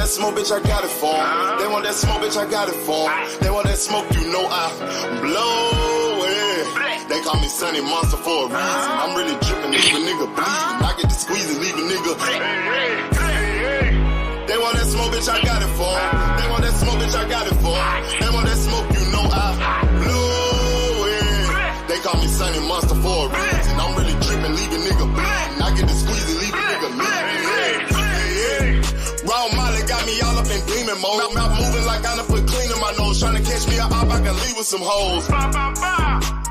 that smoke, bitch, I got it for 'em. They want that smoke, bitch, I got it for 'em. They want that smoke, you know I blow it. They call me Sunny Monster for a reason. I'm really dripping, leave a nigga bleeding. I get to squeeze and leave a nigga. They want that smoke, bitch, I got it for 'em. They want that smoke, bitch, I got it for 'em. They want that smoke, you know I blow it. They call me Sunny Monster for a reason. I'm really dripping, leave a nigga bleeding. I get to squeeze and leave a nigga bleeding. Raw Molly got me all up in demon mode. Mouth moving like I done put clean in my nose. Trying to catch me up, I can leave with some hoes.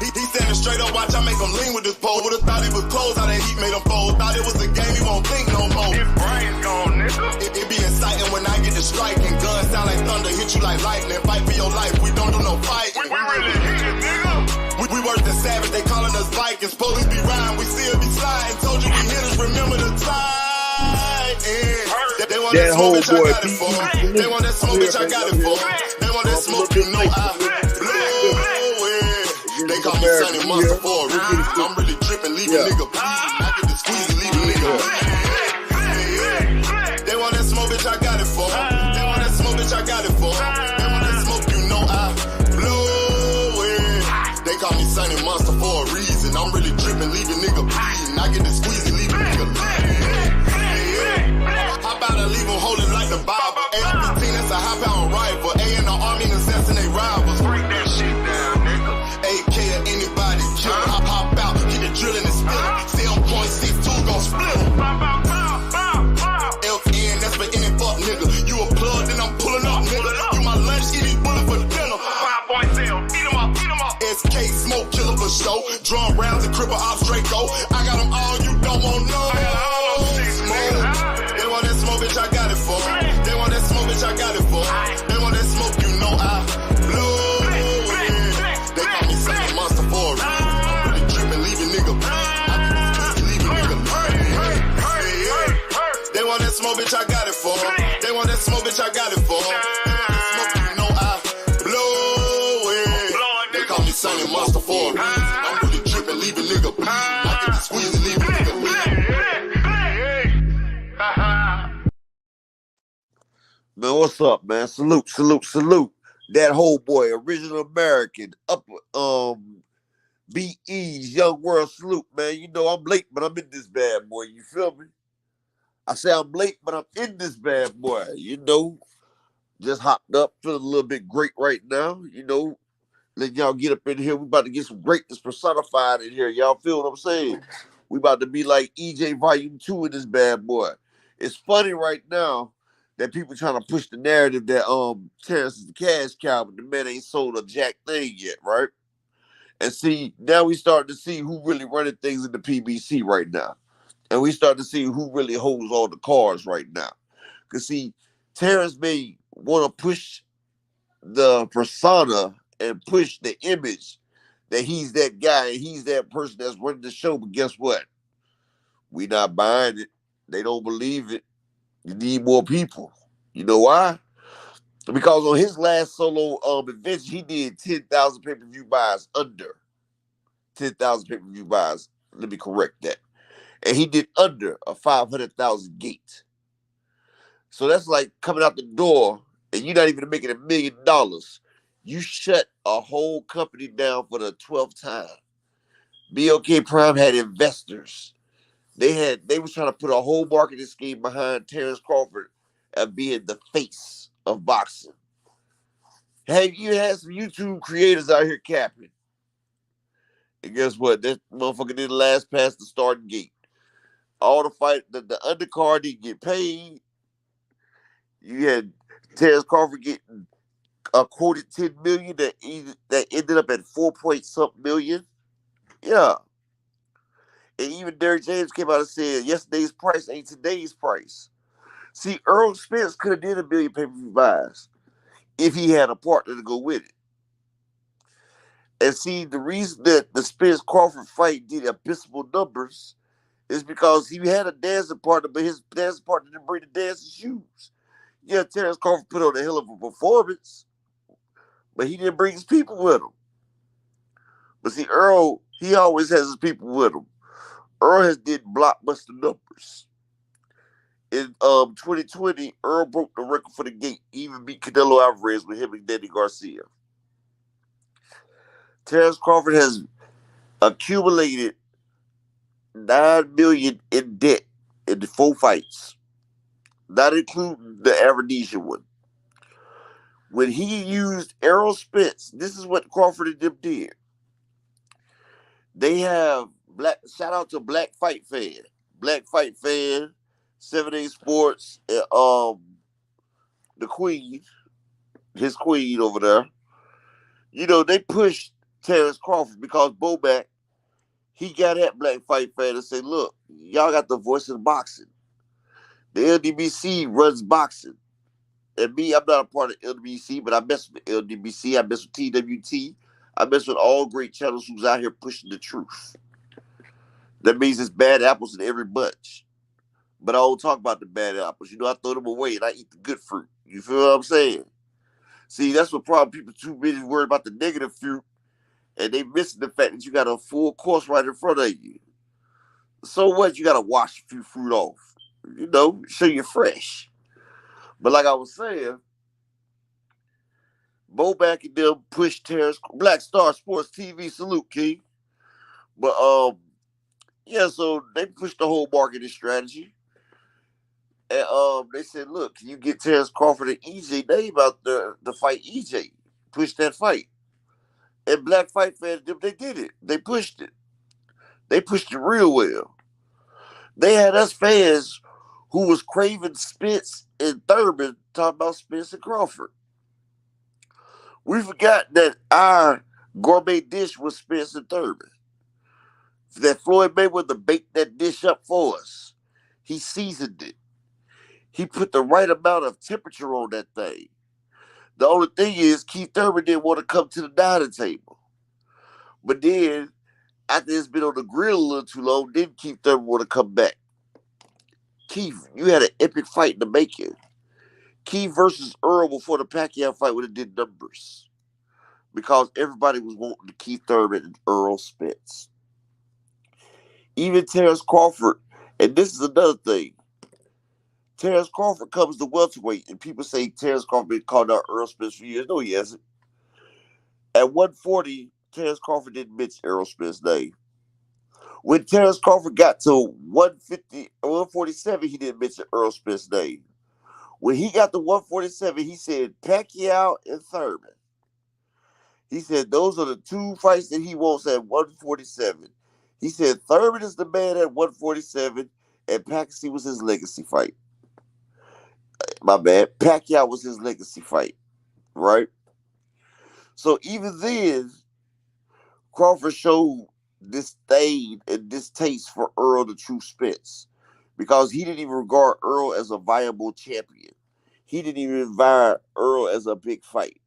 He standing straight up, watch I make him lean with this pole. Would've thought he was closed, how that heat made him fold. Thought it was a game, he won't think no more. His brain's gone, nigga. It be exciting when I get to striking. Guns sound like thunder, hit you like lightning. Fight for your life, we don't do no fighting. We really hit it, nigga. We worse than savage, they calling us Vikings. Police be riding, we still be sliding. Told you we hit us, remember the time. They want that smoke, bitch, I got it for 'em. They want that smoke, bitch, I got it for 'em. They want that smoke, you know I blow it. They call me Sunny Monster for a reason. I'm really dripping, leave a nigga bleeding. I get to squeeze and leave a nigga bleeding. They want that smoke, bitch, I got it for 'em. They want that smoke, bitch, I got it for 'em. They want that smoke, you know I blow it. They call me Sunny Monster for a reason. I'm really dripping, leave a nigga bleeding. I get to squeeze and leave a nigga bleeding. How about I leave them holding like the Bible? AR-15, that's a high-power rifle. A in the army and assassinate rivals. Break that shit down, nigga. AK or anybody kill. Hop out, get the drilling and spilling. 7.62 gon' split em. LN, that's for any fuck nigga. You a plug, then I'm pulling up, nigga. You my lunch, eat these bullets for dinner. 5.0, eat 'em up. SK, smoke killer for show. Drum rounds and cripple ops Draco. I got them all, you don't want no. They want that smoke, bitch, I got it for 'em. They want that smoke, bitch, I got it for 'em. They want that smoke, you know I blow it. They call me Sunny Monster for a reason. I'm really dripping, leave a nigga bleeding. I get this pussy, leave a nigga bleeding. They want that smoke, bitch, I got it for 'em. They want that smoke, bitch, I got it for 'em. They want that smoke, you know I blow it. They call me Sunny Monster for a reason. I'm really dripping, leave a nigga bleeding. I get to squeeze and leave a nigga bleeding. Man, what's up, man? Salute. That whole boy, original American, up BE's Young World salute, man. You know I'm late, but I'm in this bad boy. You feel me? I say I'm late, but I'm in this bad boy. You know, just hopped up, feeling a little bit great right now. You know, letting y'all get up in here. We about to get some greatness personified in here. Y'all feel what I'm saying? We about to be like EJ Volume 2 in this bad boy. It's funny right now that people trying to push the narrative that Terrence is the cash cow, but the man ain't sold a jack thing yet, right? And see, now we start to see who really running things in the PBC right now. And we start to see who really holds all the cards right now. Because see, Terrence may want to push the persona and push the image that he's that guy and he's that person that's running the show, but guess what? We not buying it. They don't believe it. You need more people. You know why? Because on his last solo adventure, he did 10,000 pay-per-view buys under. 10,000 pay-per-view buys. Let me correct that. And he did under a 500,000 gate. So that's like coming out the door and you're not even making $1 million. You shut a whole company down for the 12th time. BOK Prime had investors. They was trying to put a whole marketing scheme behind Terrence Crawford of being the face of boxing. Hey, you had some YouTube creators out here capping. And guess what? That motherfucker didn't last past the starting gate. All the fight, the undercard didn't get paid. You had Terrence Crawford getting a quoted $10 million that ended up at 4-point-something million. Yeah. And even Derrick James came out and said, yesterday's price ain't today's price. See, Earl Spence could have did $1 million pay-per-view buys if he had a partner to go with it. And see, the reason that the Spence-Crawford fight did abysmal numbers is because he had a dancing partner, but his dancing partner didn't bring the dancing shoes. Yeah, Terrence Crawford put on a hell of a performance, but he didn't bring his people with him. But see, Earl, he always has his people with him. Earl has did blockbuster numbers. In 2020, Earl broke the record for the gate, even beat Canelo Alvarez with him and Danny Garcia. Terrence Crawford has accumulated $9 million in debt in the 4 fights, not including the Avenesian one. When he used Errol Spence, this is what Crawford and them did. They have shout out to Black Fight Fan, 7A Sports, and the Queen, his queen over there. You know, they pushed Terrence Crawford because Bomac, he got at Black Fight Fan and said, look, y'all got the voice of boxing. The LDBC runs boxing. And me, I'm not a part of LDBC, but I mess with the LDBC. I mess with TWT. I mess with all great channels who's out here pushing the truth. That means it's bad apples in every bunch. But I don't talk about the bad apples. You know, I throw them away and I eat the good fruit. You feel what I'm saying? See, that's what problem people too busy worried about the negative fruit, and they missing the fact that you got a full course right in front of you. So what? You got to wash a few fruit off. You know, so you're fresh. But like I was saying, Boback and them pushed Terrence, Black Star Sports TV, salute, King. But yeah, so they pushed the whole marketing strategy. And they said, look, can you get Terrence Crawford and EJ? They about to fight EJ. Push that fight. And Black Fight Fans, they did it. They pushed it. They pushed it real well. They had us fans who was craving Spence and Thurman talking about Spence and Crawford. We forgot that our gourmet dish was Spence and Thurman. That Floyd Mayweather baked that dish up for us. He seasoned it. He put the right amount of temperature on that thing. The only thing is, Keith Thurman didn't want to come to the dining table. But then, after it's been on the grill a little too long, then Keith Thurman want to come back. Keith, you had an epic fight in the making. Keith versus Earl before the Pacquiao fight would have did numbers. Because everybody was wanting the Keith Thurman and Earl Spence. Even Terrence Crawford, and this is another thing. Terrence Crawford comes to welterweight, and people say Terrence Crawford been called out Earl Spence for years. No, he hasn't. At 140, Terrence Crawford didn't mention Errol Spence's name. When Terrence Crawford got to 150 or 147, he didn't mention Errol Spence's name. When he got to 147, he said Pacquiao and Thurman. He said those are the 2 fights that he wants at 147. He said Thurman is the man at 147, and Pacquiao was his legacy fight. My bad. Pacquiao was his legacy fight, right? So even then, Crawford showed disdain and distaste for Earl the True Spence because he didn't even regard Earl as a viable champion. He didn't even regard Earl as a big fight.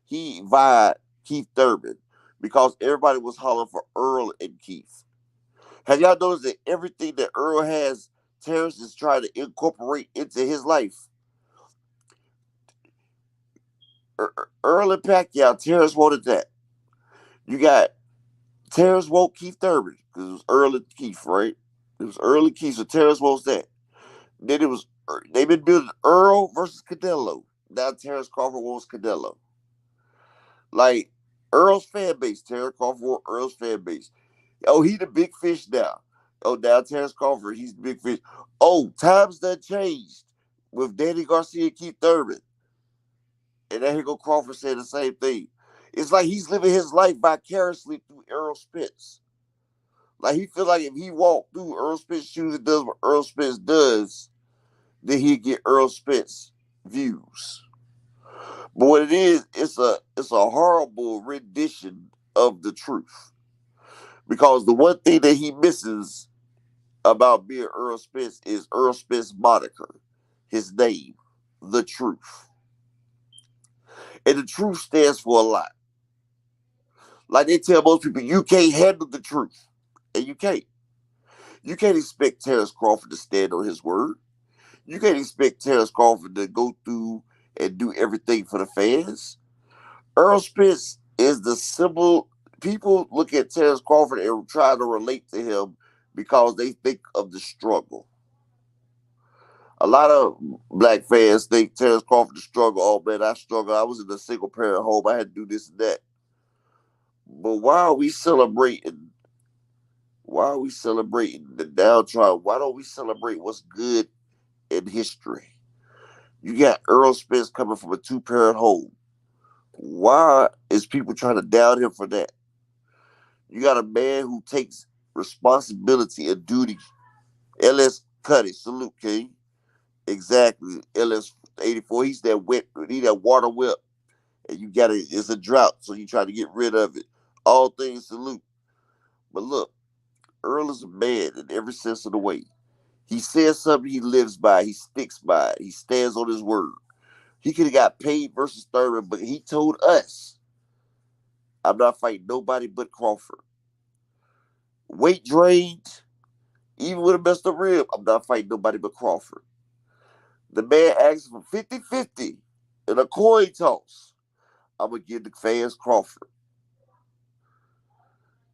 He vied Keith Thurman because everybody was hollering for Earl and Keith. Have y'all noticed that everything that Earl has, Terrence is trying to incorporate into his life? Earl and Pacquiao, Terrence wanted that. You got Terrence won't Keith Thurman because it was Earl and Keith, right? It was Earl and Keith, so Terrence wants that. Then it was they've been building Earl versus Canelo. Now Terrence Crawford wants Canelo. Like Earl's fan base, Terrence Crawford wants Earl's fan base. Oh, he the big fish now. Oh, now Terrence Crawford, he's the big fish. Oh, times done changed with Danny Garcia and Keith Thurman. And then here go Crawford saying the same thing. It's like he's living his life vicariously through Errol Spence. Like he feel like if he walked through Errol Spence's shoes and does what Errol Spence does, then he'd get Errol Spence views. But what it is, it's a horrible rendition of the truth. Because the one thing that he misses about being Errol Spence is Errol Spence's moniker, his name, the truth. And the truth stands for a lot. Like they tell most people, you can't handle the truth. And you can't. You can't expect Terrence Crawford to stand on his word. You can't expect Terrence Crawford to go through and do everything for the fans. Errol Spence is the symbol. People look at Terrence Crawford and try to relate to him because they think of the struggle. A lot of black fans think Terrence Crawford is struggle. Oh man, I struggle. I was in a single parent home. I had to do this and that. But why are we celebrating? Why are we celebrating the downtrodden? Why don't we celebrate what's good in history? You got Earl Spence coming from a two-parent home. Why is people trying to down him for that? You got a man who takes responsibility and duty. LS Cuddy, salute, King. Exactly. LS 84. He's that wet, he that water whip. And you got it, it's a drought, so you try to get rid of it. All things salute. But look, Earl is a man in every sense of the way. He says something, he lives by, he sticks by it, he stands on his word. He could have got paid versus Thurman, but he told us, I'm not fighting nobody but Crawford. Weight drained, even with a messed up rib, I'm not fighting nobody but Crawford. The man asked for 50-50 in a coin toss. I'm going to give the fans Crawford.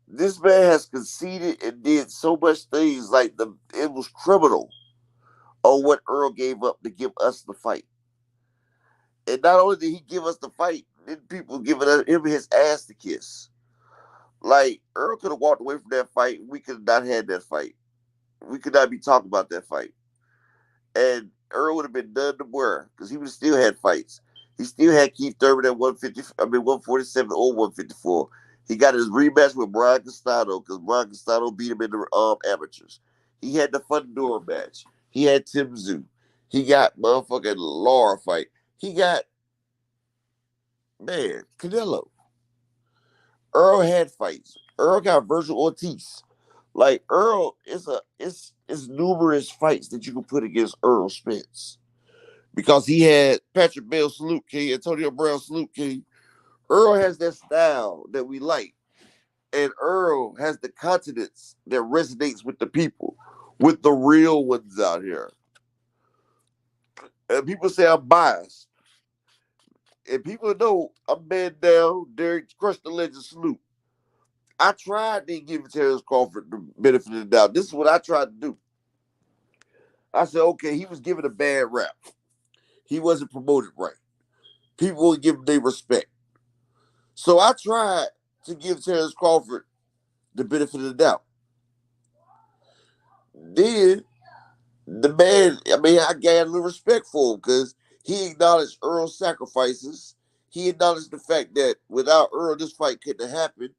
This man has conceded and did so much things like it was criminal on what Earl gave up to give us the fight. And not only did he give us the fight, then people giving him his ass to kiss. Like, Earl could have walked away from that fight. We could have not had that fight. We could not be talking about that fight. And Earl would have been done to wear because he would have still had fights. He still had Keith Thurman at 147 or 154. He got his rematch with Brian Castano because Brian Castano beat him in the amateurs. He had the Fundora match. He had Tim Tszyu. He got motherfucking Laura fight. He got, man, Canelo. Earl had fights. Earl got Virgil Ortiz. Like, Earl is it's numerous fights that you can put against Earl Spence. Because he had Patrick Bell, salute King, Antonio Brown, salute King. Earl has that style that we like. And Earl has the confidence that resonates with the people, with the real ones out here. And people say I'm biased. And people know I'm man down, Derek, crush the legend, salute. I tried to give Terrence Crawford the benefit of the doubt. This is what I tried to do. I said, okay, he was given a bad rap. He wasn't promoted right. People would give him their respect. So I tried to give Terrence Crawford the benefit of the doubt. Then the man, I gained a little respect for him because he acknowledged Earl's sacrifices. He acknowledged the fact that without Earl, this fight couldn't have happened.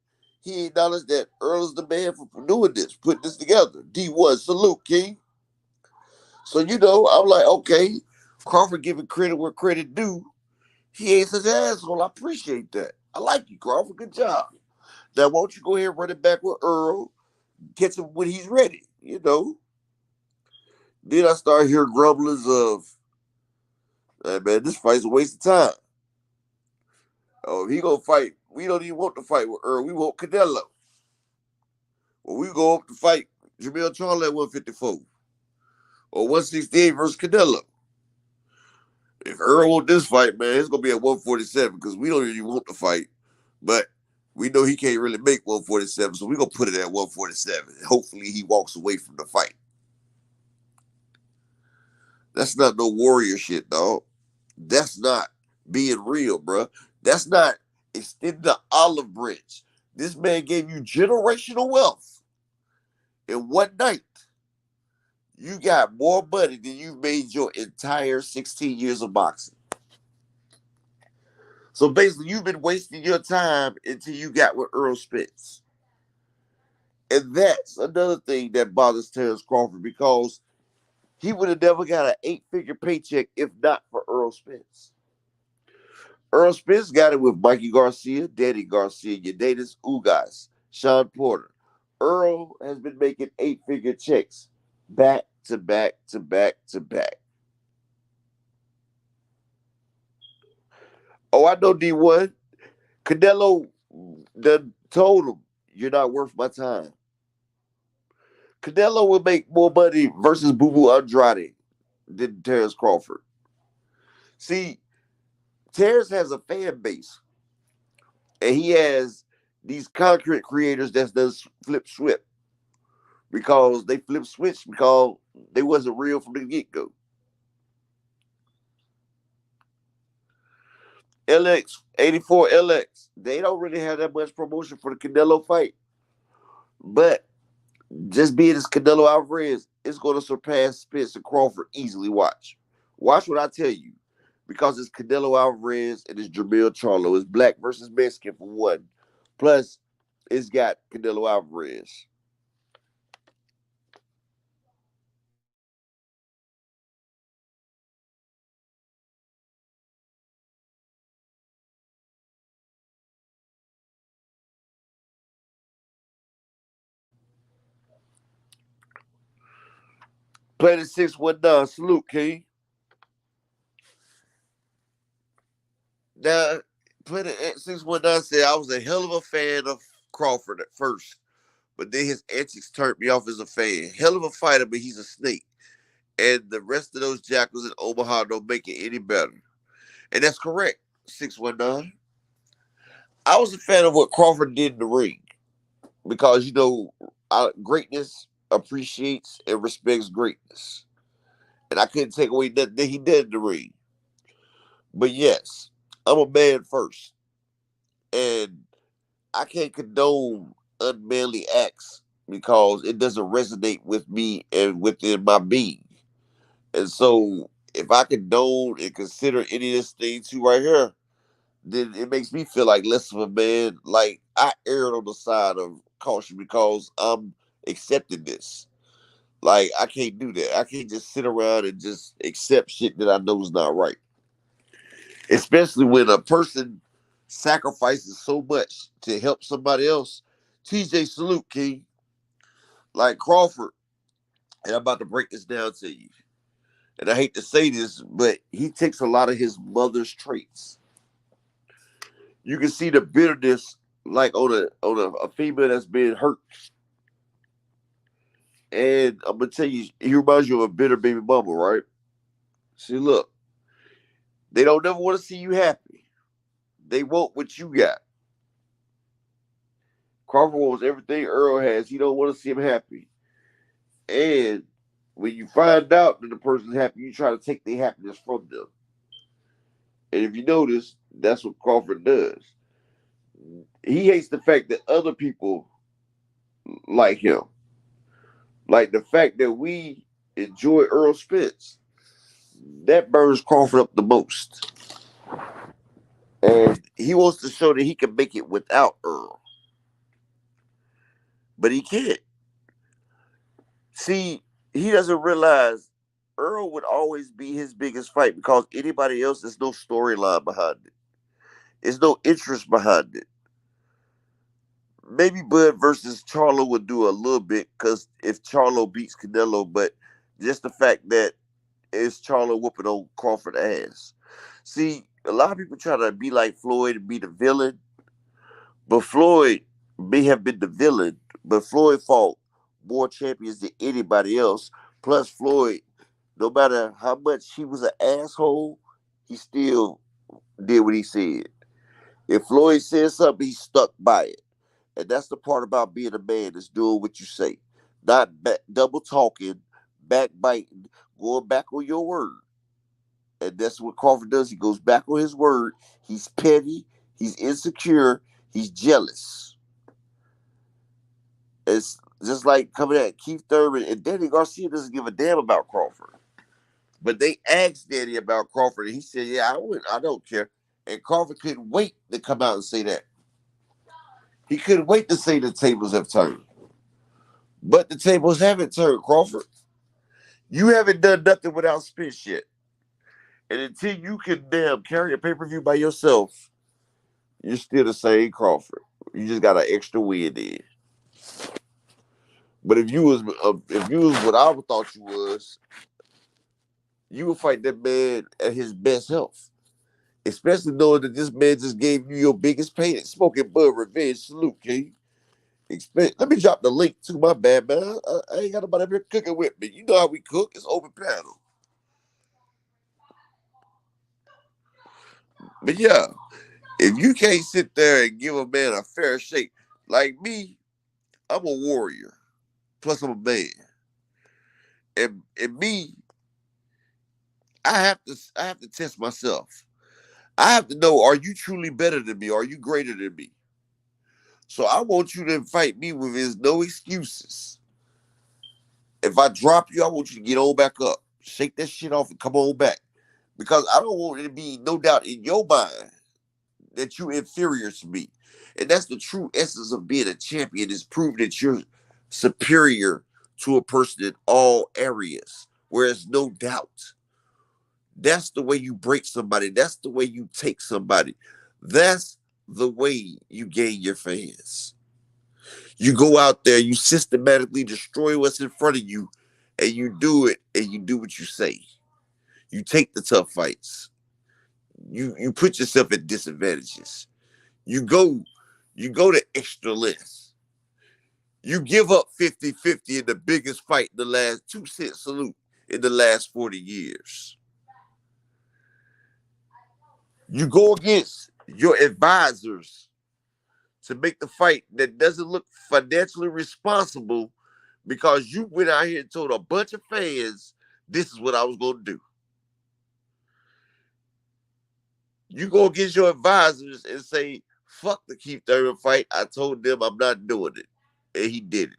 He acknowledged that Earl is the man for doing this, putting this together. D1, salute, King. So, I'm like, okay, Crawford giving credit where credit due. He ain't such an asshole. I appreciate that. I like you, Crawford. Good job. Now, won't you go ahead and run it back with Earl? Get him when he's ready, Then I start hearing grumblings of, hey, man, this fight's a waste of time. Oh, if he gonna fight, we don't even want to fight with Earl. We want Canelo. Well, we go up to fight Jamil Charlo at 154 or 168 versus Canelo. If Earl want this fight, man, it's gonna be at 147 because we don't even want to fight. But we know he can't really make 147, so we're gonna put it at 147. Hopefully he walks away from the fight. That's not no warrior shit, dog. That's not being real, bro. That's not extending the olive branch. This man gave you generational wealth in one night. You got more money than you've made your entire 16 years of boxing. So basically, you've been wasting your time until you got with Earl Spence. And that's another thing that bothers Terrence Crawford because he would have never got an 8-figure paycheck if not for Earl Spence. Earl Spence got it with Mikey Garcia, Danny Garcia, Yadidis Ugas, Sean Porter. Earl has been making 8-figure checks back to back to back to back. Oh, I know D1. Canelo done told him, you're not worth my time. Canelo will make more money versus Boo Boo Andrade than Terrence Crawford. See, Terrence has a fan base. And he has these content creators that does flip switch because they flip switch because they wasn't real from the get-go. LX, 84 LX. They don't really have that much promotion for the Canelo fight. But just being as Canelo Alvarez, it's going to surpass Spence and Crawford easily. Watch. Watch what I tell you. Because it's Canelo Alvarez and it's Jamil Charlo. It's black versus Mexican for one. Plus, it's got Canelo Alvarez. Planet 619, salute, King. Now, Planet 619 said I was a hell of a fan of Crawford at first, but then his antics turned me off as a fan. Hell of a fighter, but he's a snake. And the rest of those jackals in Omaha don't make it any better. And that's correct, 619. I was a fan of what Crawford did in the ring because, greatness appreciates and respects greatness. And I couldn't take away nothing that he did in the ring. But yes, I'm a man first. And I can't condone unmanly acts because it doesn't resonate with me and within my being. And so if I condone and consider any of this thing too right here, then it makes me feel like less of a man. Like I erred on the side of caution because I'm accepting this. Like I can't do that. I can't just sit around and just accept shit that I know is not right. Especially when a person sacrifices so much to help somebody else. TJ, salute, King. Like Crawford, and I'm about to break this down to you. And I hate to say this, but he takes a lot of his mother's traits. You can see the bitterness like on a female that's been hurt. And I'm gonna tell you, he reminds you of a bitter baby mama, right? See, look, they don't never want to see you happy. They want what you got. Crawford wants everything Earl has. He don't want to see him happy. And when you find out that the person's happy, you try to take their happiness from them. And if you notice, that's what Crawford does. He hates the fact that other people like him. Like the fact that we enjoy Earl Spence. That burns Crawford up the most. And he wants to show that he can make it without Earl. But he can't. See, he doesn't realize Earl would always be his biggest fight because anybody else, there's no storyline behind it. There's no interest behind it. Maybe Bud versus Charlo would do a little bit because if Charlo beats Canelo, but just the fact that it's Charlo whooping on Crawford ass. See, a lot of people try to be like Floyd and be the villain, but Floyd may have been the villain, but Floyd fought more champions than anybody else. Plus, Floyd, no matter how much he was an asshole, he still did what he said. If Floyd said something, he stuck by it. And that's the part about being a man is doing what you say, not double talking, backbiting, going back on your word. And that's what Crawford does. He goes back on his word. He's petty. He's insecure. He's jealous. It's just like coming at Keith Thurman and Danny Garcia doesn't give a damn about Crawford. But they asked Danny about Crawford, and he said, "Yeah, I don't care." And Crawford couldn't wait to come out and say that. He couldn't wait to say the tables have turned. But the tables haven't turned, Crawford. You haven't done nothing without Spence yet. And until you can damn carry a pay-per-view by yourself, you're still the same Crawford. You just got an extra win in. But if you was what I thought you was, you would fight that man at his best health. Especially knowing that this man just gave you your biggest pain. Smoking Bud Revenge. Salute, King. Let me drop the link to my bad, man. I ain't got nobody up here cooking with me. You know how we cook. It's open panel. But yeah, if you can't sit there and give a man a fair shake, like me, I'm a warrior. Plus I'm a man. And me, I have to test myself. I have to know, are you truly better than me? Are you greater than me? So I want you to fight me with his no excuses. If I drop you, I want you to get on back up. Shake that shit off and come on back. Because I don't want it to be no doubt in your mind that you're inferior to me. And that's the true essence of being a champion, is proving that you're superior to a person in all areas, where there's no doubt. That's the way you break somebody. That's the way you take somebody. That's the way you gain your fans. You go out there, you systematically destroy what's in front of you, and you do it, and you do what you say. You take the tough fights. You put yourself at disadvantages. You go you go to extra lengths. You give up 50-50 in the biggest fight in the last 2-cent salute in the last 40 years. You go against your advisors to make the fight that doesn't look financially responsible, because you went out here and told a bunch of fans, this is what I was going to do. You go against your advisors and say, fuck the Keith Thurman fight. I told them I'm not doing it. And he did it.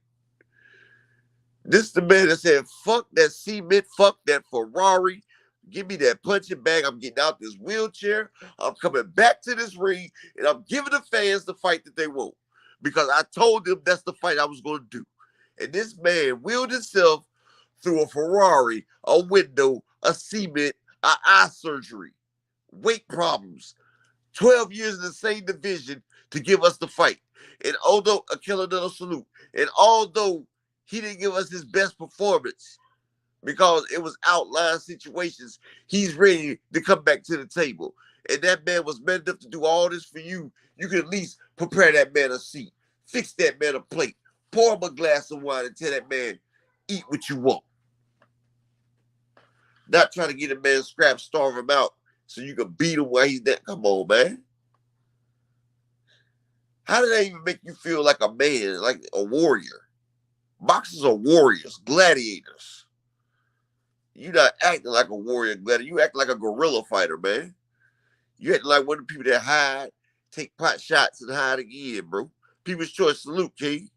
This is the man that said, fuck that cement, fuck that Ferrari. Give me that punching bag. I'm getting out this wheelchair. I'm coming back to this ring, and I'm giving the fans the fight that they want. Because I told them that's the fight I was going to do. And this man wheeled himself through a Ferrari, a window, a cement, an eye surgery, weight problems, 12 years in the same division to give us the fight. And although a killer another salute, and although he didn't give us his best performance because it was outlying situations, he's ready to come back to the table. And that man was man enough to do all this for you. You can at least prepare that man a seat, fix that man a plate, pour him a glass of wine, and tell that man, eat what you want. Not trying to get a man scrap, starve him out so you can beat him while he's dead. Come on, man. How did that even make you feel like a man, like a warrior? Boxers are warriors, gladiators. You're not acting like a warrior gladiator. You act like a guerrilla fighter, man. You act like one of the people that hide, take pot shots, and hide again, bro. People's Choice salute, King.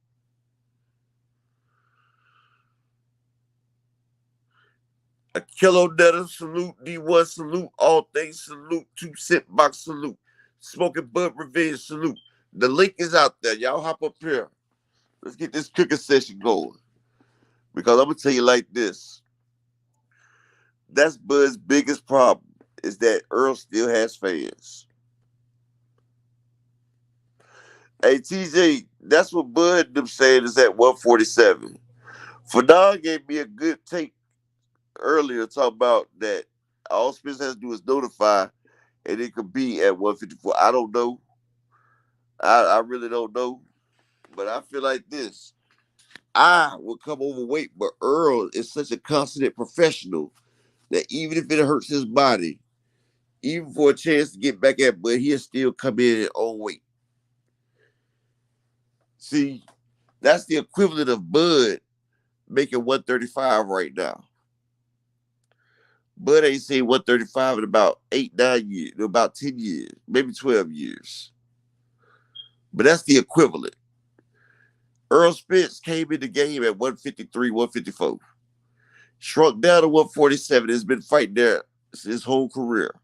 A Kilo Nutter salute, D1 salute, all things salute, 2-cent box salute, Smoking Bud Revenge salute. The link is out there. Y'all hop up here. Let's get this cooking session going. Because I'm going to tell you like this. That's Bud's biggest problem, is that Earl still has fans. Hey, TJ, that's what Bud and them saying is at 147. Fadon gave me a good take earlier talking about that all Spence has to do is notify, and it could be at 154. I don't know. I really don't know. But I feel like this. I will come overweight, but Earl is such a consummate professional that even if it hurts his body, even for a chance to get back at, but he'll still come in at own weight. See, that's the equivalent of Bud making 135 right now. Bud ain't seen 135 in about 8-9 years, about 10 years, maybe 12 years. But that's the equivalent. Earl Spence came in the game at 153, 154. Shrunk down to 147. Has been fighting there his whole career.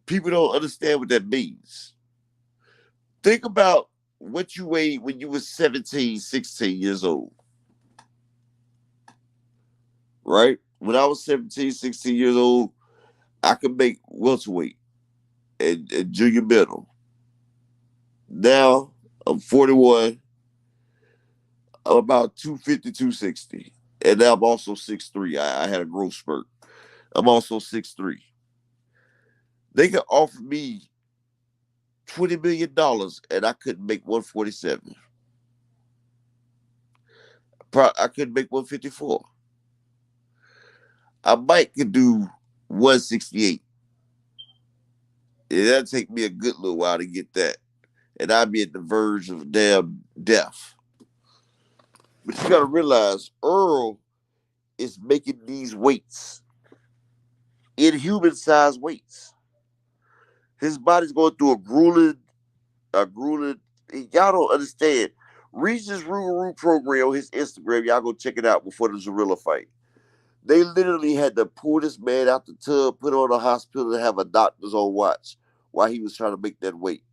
People don't understand what that means. Think about what you weighed when you were 17, 16 years old. Right? When I was 17, 16 years old, I could make welterweight and junior middle. Now, I'm 41. I'm about 250, 260. And now I'm also 6'3". I had a growth spurt. I'm also 6'3". They could offer me $20 million and I couldn't make 147. I couldn't make 154. I might could do 168. That'd take me a good little while to get that. And I'd be at the verge of damn death. But you got to realize, Earl is making these weights inhuman-sized weights. His body's going through a grueling. Y'all don't understand. Regis Rougarou program on his Instagram. Y'all go check it out before the Zorilla fight. They literally had to pull this man out the tub, put him on a hospital, and have a doctor's on watch while he was trying to make that weight.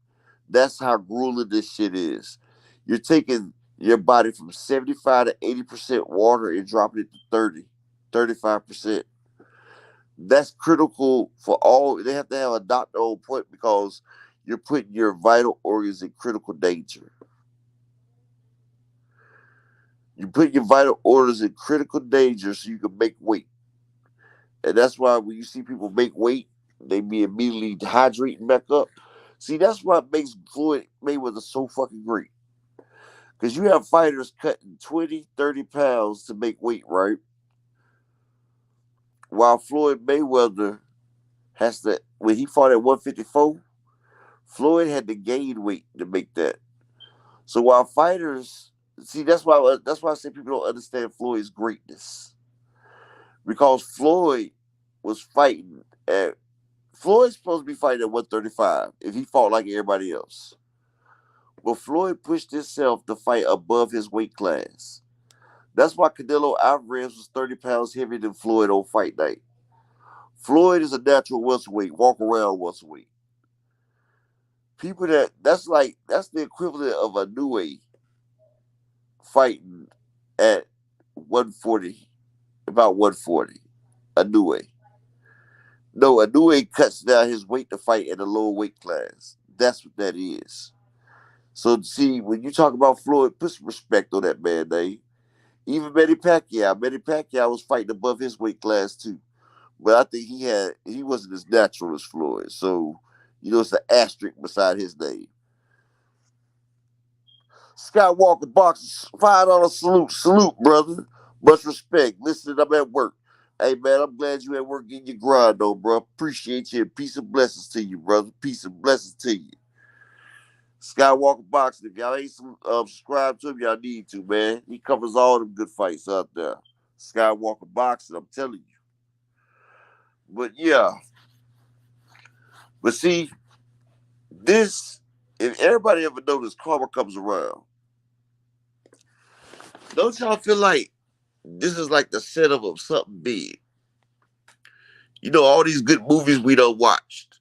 That's how grueling this shit is. You're taking your body from 75 to 80% water and dropping it to 35%. That's critical for all. They have to have a doctor on point because you're putting your vital organs in critical danger. You put your vital organs in critical danger so you can make weight. And that's why when you see people make weight, they be immediately hydrating back up. See, that's what makes Floyd Mayweather so fucking great. Because you have fighters cutting 20, 30 pounds to make weight, right? While Floyd Mayweather has to, when he fought at 154, Floyd had to gain weight to make that. So while fighters, see, that's why I say people don't understand Floyd's greatness. Because Floyd was fighting at, Floyd's supposed to be fighting at 135 if he fought like everybody else. But Floyd pushed himself to fight above his weight class. That's why Canelo Alvarez was 30 pounds heavier than Floyd on fight night. Floyd is a natural welterweight, walk around welterweight. People that's the equivalent of a New Age fighting at 140, about 140. A New Age. No, a New Age cuts down his weight to fight in a lower weight class. That's what that is. So see, when you talk about Floyd, put some respect on that man name. Even Manny Pacquiao was fighting above his weight class too. But I think he wasn't as natural as Floyd. So, it's an asterisk beside his name. Skywalker Boxers, $5 salute. Salute, brother. Much respect. Listen, I'm at work. Hey, man, I'm glad you at work getting your grind, though, bro. Appreciate you. Peace and blessings to you, brother. Peace and blessings to you. Skywalker Boxing. If y'all ain't subscribed to him, y'all need to, man. He covers all them good fights out there. Skywalker Boxing, I'm telling you. But yeah. But see, if everybody ever noticed karma comes around, don't y'all feel like this is like the setup of something big? All these good movies we done watched.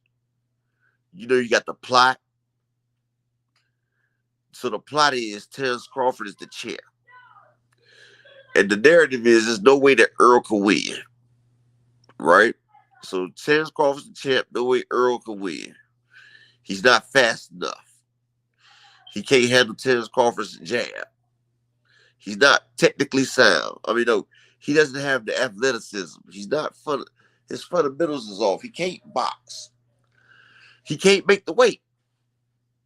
You got the plot. So the plot is Terrence Crawford is the champ. And the narrative is there's no way that Earl can win. Right? So Terrence Crawford's the champ, no way Earl can win. He's not fast enough. He can't handle Terrence Crawford's jab. He's not technically sound. No, he doesn't have the athleticism. He's not fun. His fundamentals is off. He can't box. He can't make the weight.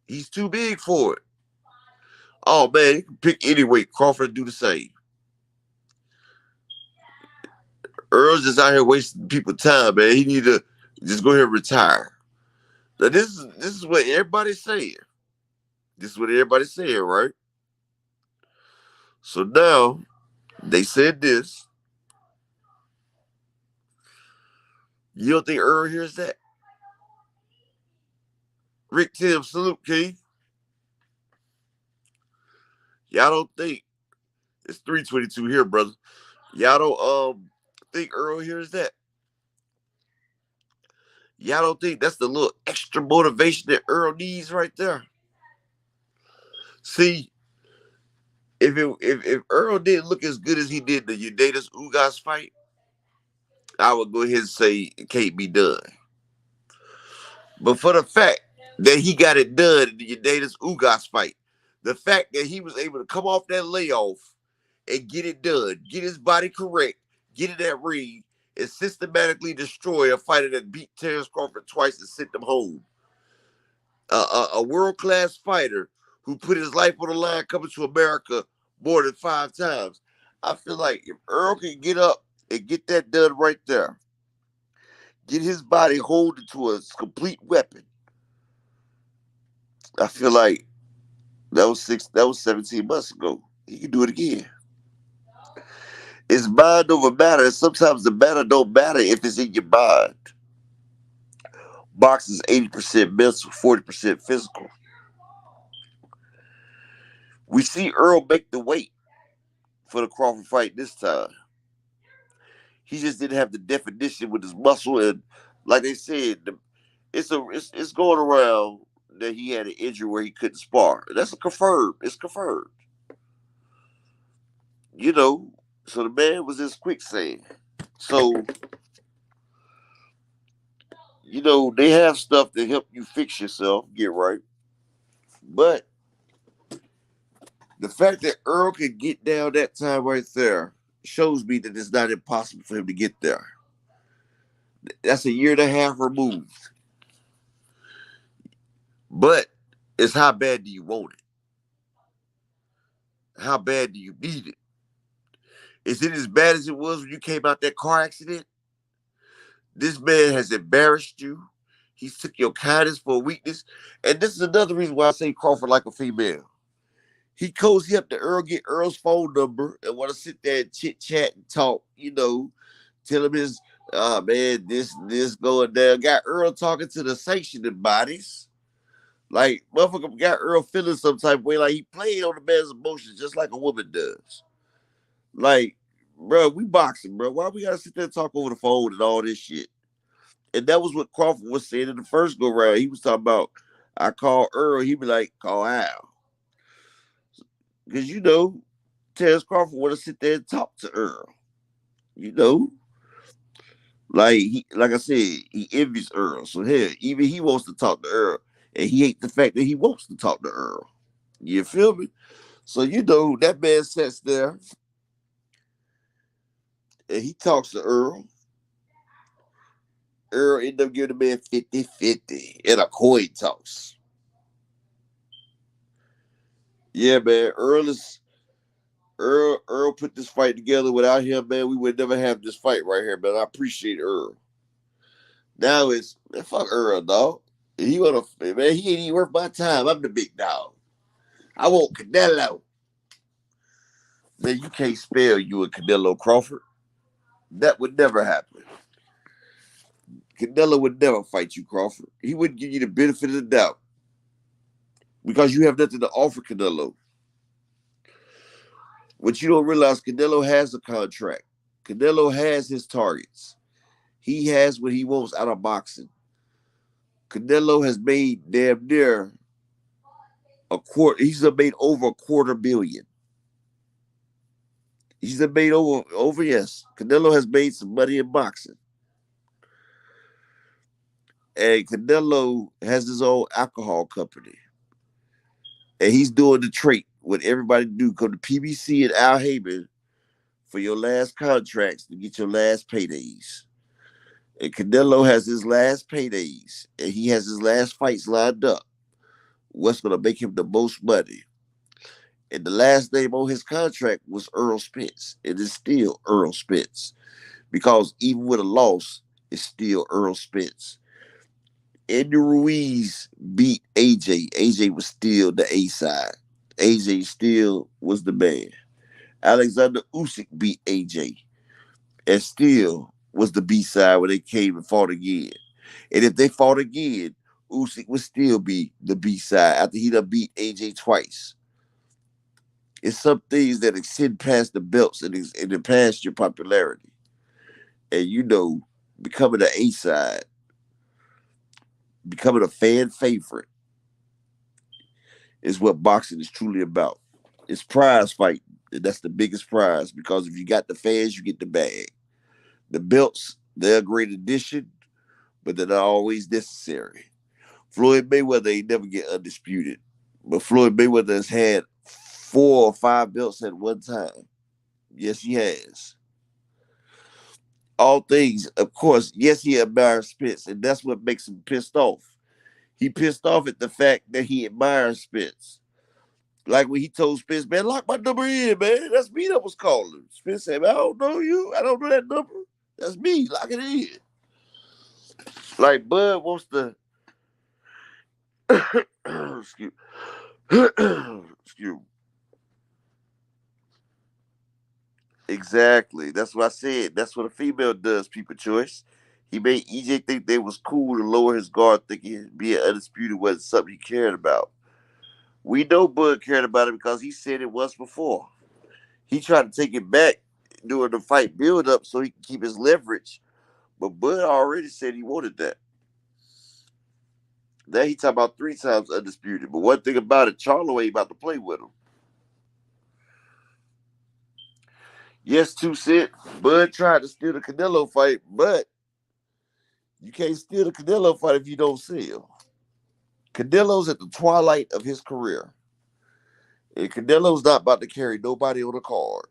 He's too big for it. Oh, man, you can pick any weight. Crawford do the same. Earl's just out here wasting people's time, man. He need to just go ahead and retire. Now, this is what everybody's saying. This is what everybody's saying, right? So now, they said this. You don't think Earl hears that? Rick Tim, salute, King. Y'all don't think it's 322 here, brother. Y'all don't think Earl hears that? Y'all don't think that's the little extra motivation that Earl needs right there? See, if Earl didn't look as good as he did the Eudatus Ugas fight, I would go ahead and say it can't be done. But for the fact that he got it done in the Eudatus Ugas fight, the fact that he was able to come off that layoff and get it done, get his body correct, get in that ring, and systematically destroy a fighter that beat Terrence Crawford twice and sent him home. A world-class fighter who put his life on the line coming to America more than 5 times. I feel like if Earl can get up and get that done right there, get his body hold into a complete weapon, I feel like that was 17 months ago. He can do it again. It's mind over matter, and sometimes the matter don't matter if it's in your mind. Boxing's 80% mental, 40% physical. We see Earl make the weight for the Crawford fight this time. He just didn't have the definition with his muscle, and like they said, it's going around that he had an injury where he couldn't spar. That's a confirmed. It's confirmed. You know, so the man was in quicksand. So they have stuff to help you fix yourself, get right. But the fact that Earl could get down that time right there shows me that it's not impossible for him to get there. That's a year and a half removed. But it's how bad do you want it? How bad do you need it? Is it as bad as it was when you came out that car accident? This man has embarrassed you. He took your kindness for a weakness. And this is another reason why I say Crawford like a female. He cozy up to Earl, get Earl's phone number, and want to sit there and chit chat and talk, tell him his, man, this going down. Got Earl talking to the sanctioning bodies. Like, motherfucker got Earl feeling some type of way. Like, he played on the man's emotions just like a woman does. Like, bro, we boxing, bro. Why we gotta sit there and talk over the phone and all this shit? And that was what Crawford was saying in the first go round. He was talking about, I call Earl, he be like, call Al. Because, Terrence Crawford want to sit there and talk to Earl. Like I said, he envies Earl. So hell, even he wants to talk to Earl. And he hates the fact that he wants to talk to Earl. You feel me? So, that man sits there and he talks to Earl. Earl ended up giving the man 50-50 in a coin toss. Yeah, man. Earl put this fight together. Without him, man, we would never have this fight right here, man. I appreciate Earl. Now it's, man, fuck Earl, dog. Man, he ain't even worth my time. I'm the big dog. I want Canelo. Man, you can't spell you and Canelo Crawford. That would never happen. Canelo would never fight you, Crawford. He wouldn't give you the benefit of the doubt because you have nothing to offer Canelo. What you don't realize, Canelo has a contract. Canelo has his targets. He has what he wants out of boxing. Canelo has made damn near a quarter. He's made over $250 million. He's made over yes. Canelo has made some money in boxing. And Canelo has his own alcohol company. And he's doing the trait what everybody do. Come to PBC and Al Heyman for your last contracts to get your last paydays. And Canelo has his last paydays. And he has his last fights lined up. What's going to make him the most money? And the last name on his contract was Earl Spence. It is still Earl Spence. Because even with a loss, it's still Earl Spence. Andy Ruiz beat AJ. AJ was still the A side. AJ still was the man. Alexander Usyk beat AJ and still was the B side when they came and fought again. And if they fought again, Usyk would still be the B side after he done beat AJ twice. It's some things that extend past the belts and past your popularity. And becoming an A side, becoming a fan favorite is what boxing is truly about. It's prize fighting. And that's the biggest prize because if you got the fans, you get the bag. The belts, they're a great addition, but they're not always necessary. Floyd Mayweather ain't never get undisputed, but Floyd Mayweather has had 4 or 5 belts at one time. Yes, he has. All things, of course, yes, he admires Spence, and that's what makes him pissed off. He pissed off at the fact that he admires Spence. Like when he told Spence, man, lock my number in, man. That's me that was calling. Spence said, man, I don't know you. I don't know that number. That's me. Lock it in. Like Bud wants to excuse excuse Exactly. That's what I said. That's what a female does, people choice. He made EJ think they was cool to lower his guard, thinking being undisputed wasn't something he cared about. We know Bud cared about it because he said it once before. He tried to take it back during the fight build up so he can keep his leverage. But Bud already said he wanted that. Now he talking about 3 times undisputed. But one thing about it, Charlo ain't about to play with him. Yes, 2 Cent. Bud tried to steal the Canelo fight, but you can't steal the Canelo fight if you don't sell. Canelo's at the twilight of his career. And Canelo's not about to carry nobody on the card.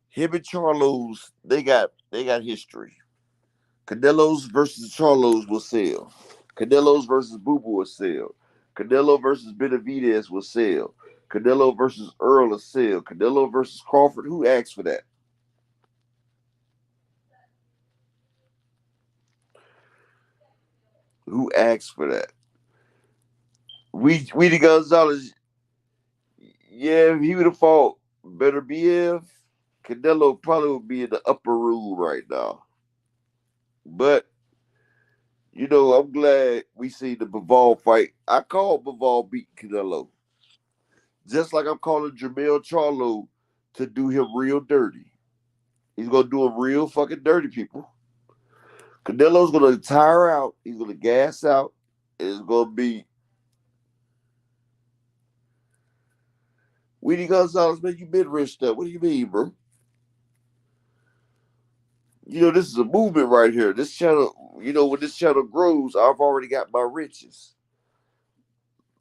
Him and Charlo's, they got history. Canelo's versus Charlo's will sell. Canelo's versus Boo Boo will sell. Canelo versus Benavidez will sell. Canelo versus Earl will sell. Canelo versus Crawford. Who asked for that? Who asked for that? Weedy Gonzalez. Yeah, if he would have fought Better BF, Canelo probably would be in the upper room right now. But I'm glad we see the Bivol fight. I called Bivol beat Canelo. Just like I'm calling Jermell Charlo to do him real dirty. He's gonna do him real fucking dirty, people. Canelo's gonna tire out. He's gonna gas out. And it's gonna be Weedy Gonzalez, man, you been rich up. What do you mean, bro? This is a movement right here. This channel, when this channel grows, I've already got my riches.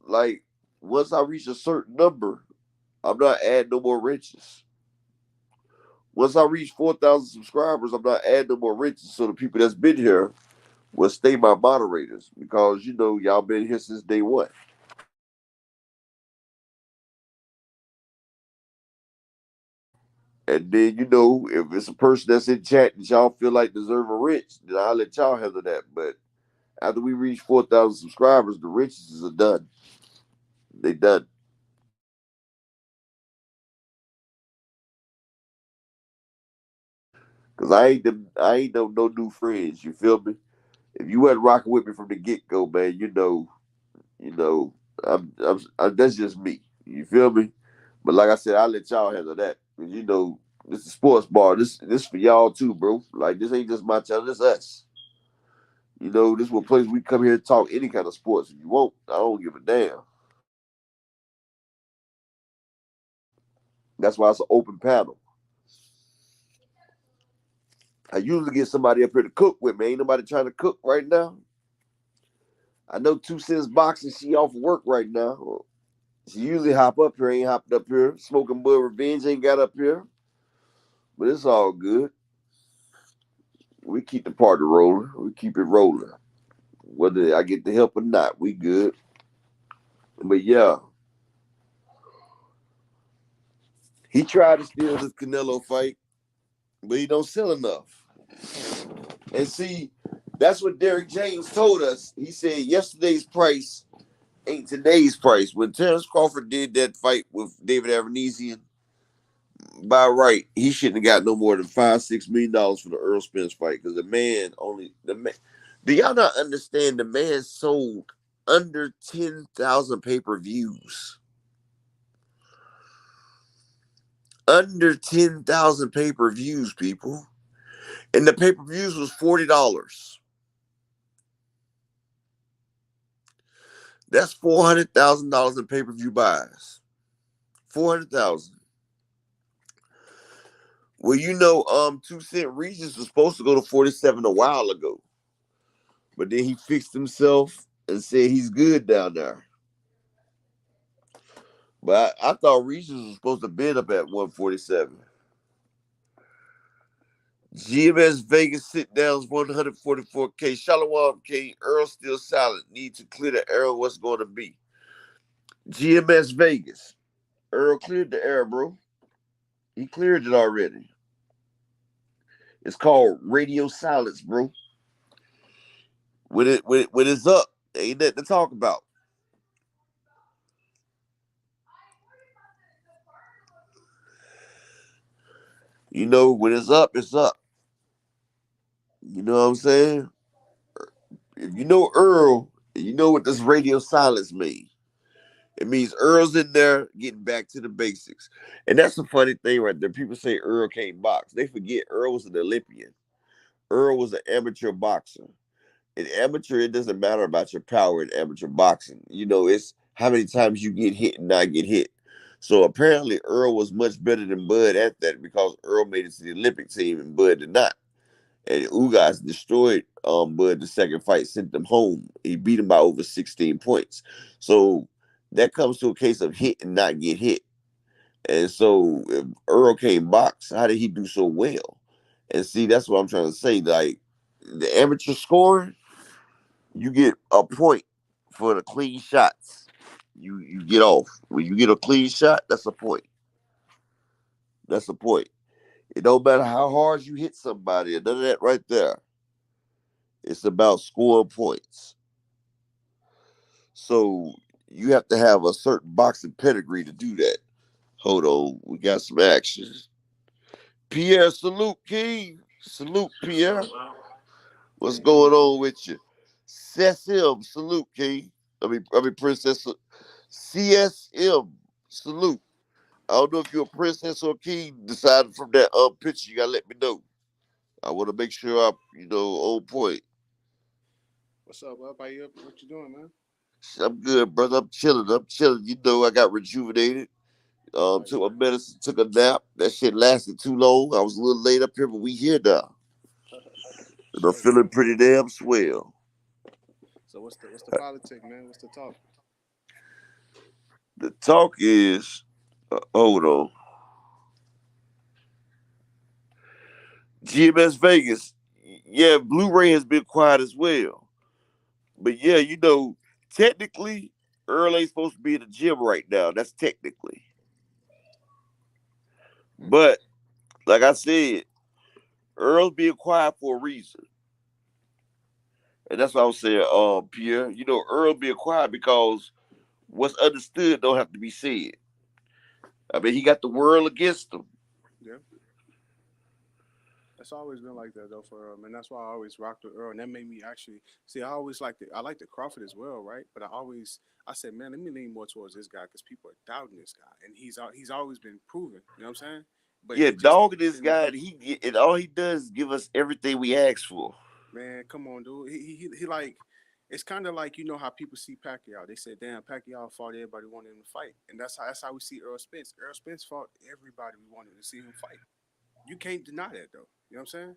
Like, once I reach a certain number, I'm not adding no more riches. Once I reach 4,000 subscribers, I'm not adding no more riches. So the people that's been here will stay my moderators because, y'all been here since day one. And then, if it's a person that's in chat that y'all feel like deserve a rich, then I'll let y'all handle that. But after we reach 4,000 subscribers, the riches are done. They done. Cause I ain't no new friends. You feel me? If you wasn't rocking with me from the get go, man, you know, that's just me. You feel me? But like I said, I'll let y'all handle that. Cause this is sports bar. This for y'all too, bro. Like this ain't just my channel. This us. This is what place we come here and talk any kind of sports. If you won't, I don't give a damn. That's why it's an open panel. I usually get somebody up here to cook with me. Ain't nobody trying to cook right now. I know 2 Cents boxing. She off work right now. She usually hop up here. Ain't hopped up here. Smoking Bud Revenge ain't got up here. But it's all good. We keep the party rolling. We keep it rolling. Whether I get the help or not, we good. But yeah, he tried to steal this Canelo fight, but he don't sell enough. And see, that's what Derek James told us. He said yesterday's price ain't today's price. When Terrence Crawford did that fight with David Avanesian, by right, he shouldn't have got no more than $5-6 million for the Earl Spence fight because the man. Do y'all not understand? The man sold under 10,000 pay-per-views. Under 10,000 pay-per-views, people, and the pay-per-views was $40. That's $400,000 in pay-per-view buys. 400,000. Well, 2 Cent Regis was supposed to go to 47 a while ago. But then he fixed himself and said he's good down there. But I thought Regis was supposed to bid up at 147. GMS Vegas sit downs 144K. Shalom K. Earl still silent. Need to clear the air. What's going to be? GMS Vegas. Earl cleared the air, bro. He cleared it already. It's called radio silence, bro. When it's up, ain't nothing to talk about. You know, when it's up, it's up. You know what I'm saying? If you know Earl, you know what this radio silence means. It means Earl's in there getting back to the basics. And that's a funny thing right there. People say Earl can't box. They forget Earl was an Olympian. Earl was an amateur boxer. In amateur, it doesn't matter about your power in amateur boxing. You know, it's how many times you get hit and not get hit. So apparently Earl was much better than Bud at that because Earl made it to the Olympic team and Bud did not. And Ugas destroyed Bud the second fight, sent them home. He beat him by over 16 points. So that comes to a case of hit and not get hit. And so if Earl can't box, how did he do so well? And see, that's what I'm trying to say. Like the amateur scoring, you get a point for the clean shots. You get off. When you get a clean shot, that's a point. That's a point. It don't matter how hard you hit somebody, none of that right there. It's about scoring points. So you have to have a certain boxing pedigree to do that. Hold on, we got some action. Pierre, salute, King. Salute, What's Pierre. up, man? What's going on with you? CSM, salute, King. I mean, Princess CSM, salute. I don't know if you're a princess or a king. Decided from that picture, you gotta let me know. I want to make sure I'm, on point. What's up, up? How you up? What you doing, man? I'm good, brother. I'm chilling. I'm chilling. You know, I got rejuvenated. Right, Took my right. medicine, took a nap. That shit lasted too long. I was a little late up here, but we here now. And I'm Straight, feeling man. pretty damn swell. So what's the politic, man? What's the talk? The talk is, hold on. GMS Vegas. Yeah, Blu-ray has been quiet as well. But yeah, technically, Earl ain't supposed to be in the gym right now. That's technically. Hmm. But like I said, Earl's being quiet for a reason. And that's what I was saying, Pierre. Earl being quiet because what's understood don't have to be said. I mean, he got the world against him. Yeah, that's always been like that though for Earl, man. That's why I always rocked with Earl, and that made me actually see. I always like the Crawford as well, right? But I said, man, let me lean more towards this guy because people are doubting this guy, and he's always been proven. You know what I'm saying? But Yeah, it just dogging this didn't. guy, and all he does is give us everything we ask for. Man, come on, dude. He like it's kind of like you know how people see Pacquiao. They said, "Damn, Pacquiao fought everybody wanted him to fight," and that's how we see Earl Spence. Earl Spence fought everybody we wanted to see him fight. You can't deny that, though. You know what I'm saying?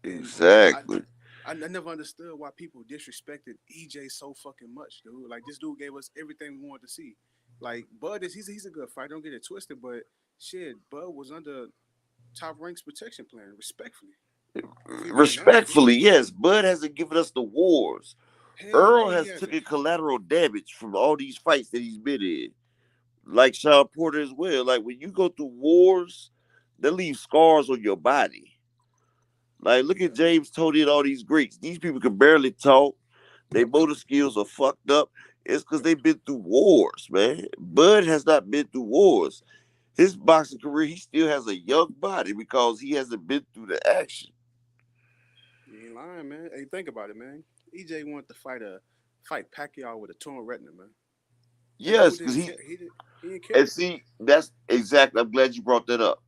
And Exactly. I never understood why people disrespected EJ so fucking much, dude. Like this dude gave us everything we wanted to see. Like Bud is he's a good fighter. Don't get it twisted, but shit, Bud was under top ranks protection plan, respectfully. If we being honest, Respectfully, yes, Bud hasn't given us the wars. hell Earl no, he has hasn't. taken collateral damage from all these fights that he's been in. Like Sean Porter as well. Like when you go through wars, they leave scars on your body. Like look at Yeah. James Tony and all these greats. These people can barely talk. Their motor skills are fucked up. It's because they've been through wars, man. Bud has not been through wars. His boxing career, he still has a young body because he hasn't been through the action. You ain't lying, man. Hey, think about it, man. EJ wanted to fight Pacquiao with a torn retina, man. That Yes, dude because didn't care. He didn't and care. see, that's exactly, I'm glad you brought that up.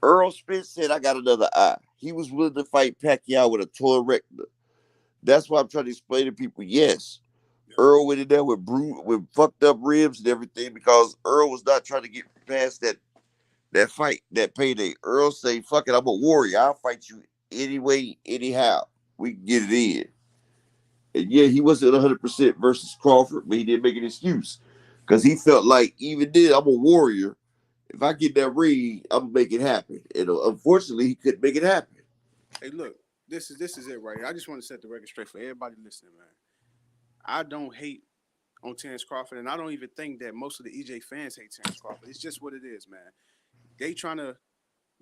Earl Spence said, I got another eye. He was willing to fight Pacquiao with a torn retina. That's why I'm trying to explain to people, yes, Yeah. Earl went in there with fucked up ribs and everything because Earl was not trying to get past that fight, that payday. Earl say, fuck it, I'm a warrior. I'll fight you anyway, anyhow. We can get it in. And yeah, he wasn't 100% versus Crawford, but he didn't make an excuse. Because he felt like, even then, I'm a warrior. If I get that ring, I'm going to make it happen. And unfortunately, he couldn't make it happen. Hey, look, this is it right here. I just want to set the record straight for everybody listening, man. I don't hate on Terrence Crawford, and I don't even think that most of the EJ fans hate Terrence Crawford. It's just what it is, man. They trying to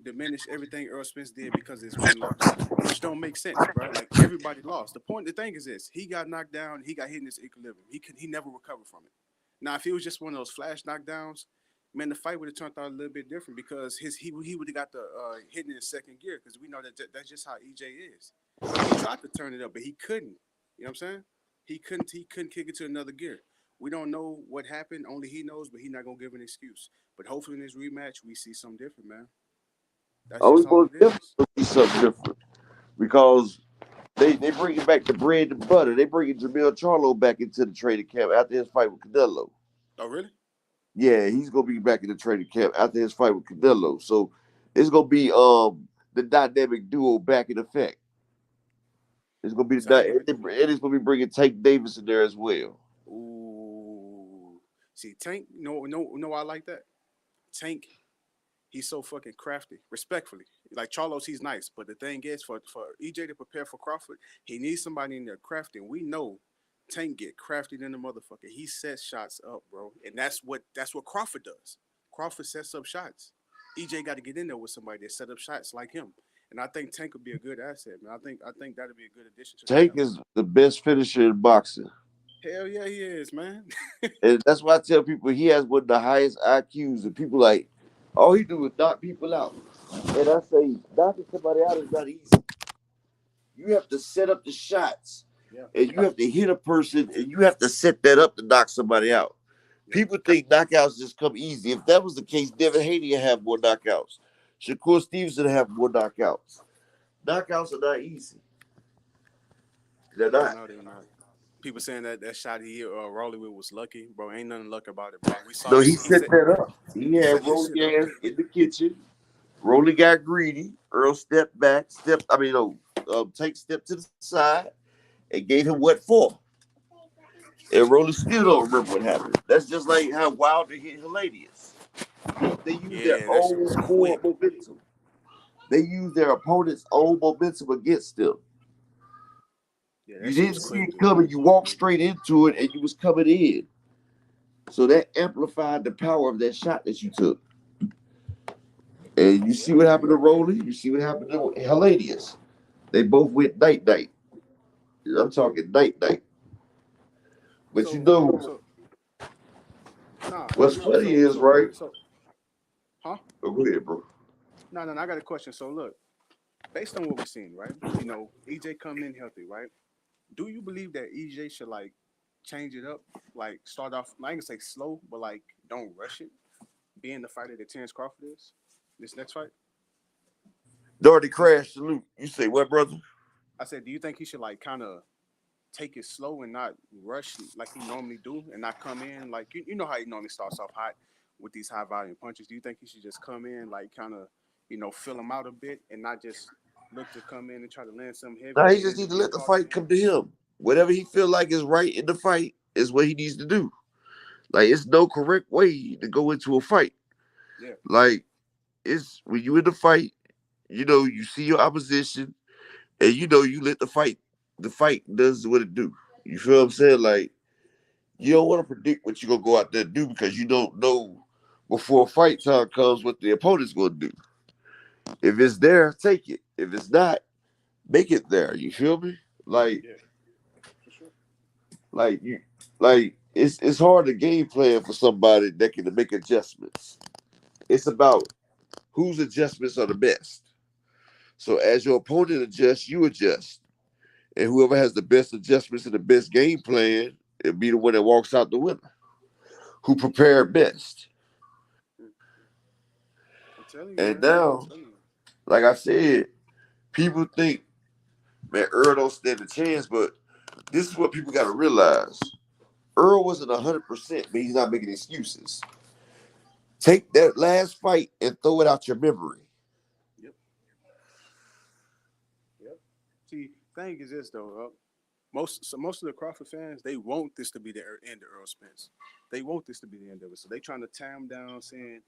diminish everything Earl Spence did because of his win loss, which don't make sense, bro. Like everybody lost. The thing is this: he got knocked down, he got hit in his equilibrium. He never recovered from it. Now, if it was just one of those flash knockdowns, man, the fight would have turned out a little bit different because he would have got the hitting in second gear because we know that's just how EJ is. He tried to turn it up, but he couldn't. You know what I'm saying? He couldn't kick it to another gear. We don't know what happened. Only he knows, but he's not gonna give an excuse. But hopefully in this rematch we see something different, man. That's Oh, we just all most it definitely is. gonna see something different because they bringing back the bread and butter. They bringing Jamil Charlo back into the training camp after his fight with Canelo. Oh, really? Yeah, he's gonna be back in the training camp after his fight with Canelo. So it's gonna be the dynamic duo back in effect. It's gonna be So I ain't even. and it's gonna be bringing Tank Davis in there as well. Ooh. See, Tank. No, no, no. I like that. Tank. He's so fucking crafty. Respectfully, like Charlos, he's nice. But the thing is, for EJ to prepare for Crawford, he needs somebody in there crafty. And we know Tank get crafty than the motherfucker. He sets shots up, bro, and that's what Crawford does. Crawford sets up shots. EJ got to get in there with somebody that set up shots like him. And I think Tank would be a good asset, man. I think that'd be a good addition to the Tank camp. is the best finisher in boxing. Hell yeah, he is, man. And that's why I tell people he has one of the highest IQs. And people like, all he do is knock people out. And I say, knocking somebody out is not easy. You have to set up the shots, Yeah, and you have to hit a person, and you have to set that up to knock somebody out. yeah. People think knockouts just come easy. If that was the case, Devin Haney would have more knockouts. Shakur Stevenson would have more knockouts. Knockouts are not easy. They're Hell not. no, they're not. People saying that shot he Rolly with was lucky, bro. Ain't nothing luck about it, bro. We saw No, he he he set set that up. He he had set his Rolly shit up. ass in the kitchen. Rolly got greedy. Earl stepped back, Tank stepped to the side and gave him what for. And Rolly still don't remember what happened. That's just like how Wilder hit Hilarious. They use their Yeah, that shit own was core quick. momentum. They use their opponent's own momentum against them. Yeah, that You shit didn't was see quick, it boy. coming. You walked straight into it, and you was coming in. So that amplified the power of that shot that you took. And you see Yep, what happened to Rolly. You see what happened to Hilarious. They both went night night. I'm talking night night. But you So know so nah. what's funny So is so right. so huh? Oh, go ahead, bro. No, no, no, I got a question. So look, based on what we've seen, right? EJ coming in healthy, right? Do you believe that EJ should like change it up? Like start off I ain't gonna say slow, but like don't rush it, being the fighter that Terrence Crawford is this next fight? Doherty Do you, crash salute. You say what, brother? I said, do you think he should like kind of take it slow and not rush like he normally do, and not come in like you know how he normally starts off hot with these high volume punches? Do you think he should just come in like kind of fill him out a bit and not just look to come in and try to land something Now heavy he and just end need up to getting let the caught fight again? come to him. Whatever he feel like is right in the fight is what he needs to do. Like it's no correct way to go into a fight. Yeah, Like it's when you in the fight, you see your opposition, and you let the fight. The fight does what it do. You feel what I'm saying? Like you don't want to predict what you're gonna go out there and do because you don't know before fight time comes what the opponent's gonna do. If it's there, take it. If it's not, make it there. You feel me? Like yeah, for sure. like you like it's hard to game plan for somebody that can make adjustments. It's about whose adjustments are the best. So as your opponent adjusts, you adjust. And whoever has the best adjustments and the best game plan, it'll be the one that walks out the winner. Who prepared best. Mm. I'm telling you, And man. I'm now, telling you. like I said, people think, man, Earl don't stand a chance, but this is what people gotta realize. Earl wasn't 100%, but he's not making excuses. Take that last fight and throw it out your memory. Yep, yep. See, thing is this though. Most of the Crawford fans, they want this to be the end of Earl Spence. They want this to be the end of it. So they trying to tie him down, saying,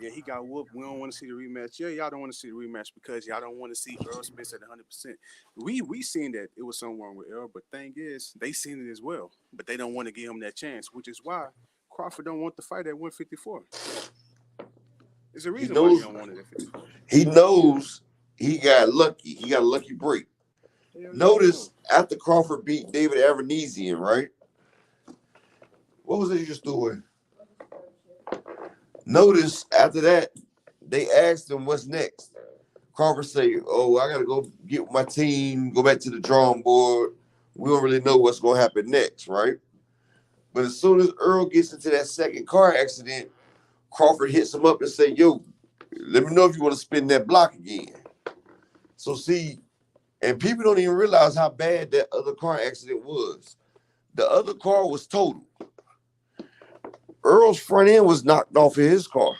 yeah, he got whooped. We don't want to see the rematch. Yeah, y'all don't want to see the rematch because y'all don't want to see Earl Spence at 100%. We seen that it was something wrong with Earl, but thing is, they seen it as well. But they don't want to give him that chance, which is why Crawford don't want the fight at 154. There's a He reason why he knows don't want it at 54. he knows he got lucky. He got a lucky break. Hell yeah, he Notice know. after Crawford beat David Avanesian, right? What was it you just doing? Notice after that, they asked him what's next. Crawford say, "Oh, I gotta go get with my team, go back to the drawing board. We don't really know what's gonna happen next, right?" But as soon as Earl gets into that second car accident, Crawford hits him up and say, "Yo, let me know if you want to spin that block again." So see, and people don't even realize how bad that other car accident was. The other car was totaled. Earl's front end was knocked off of his car.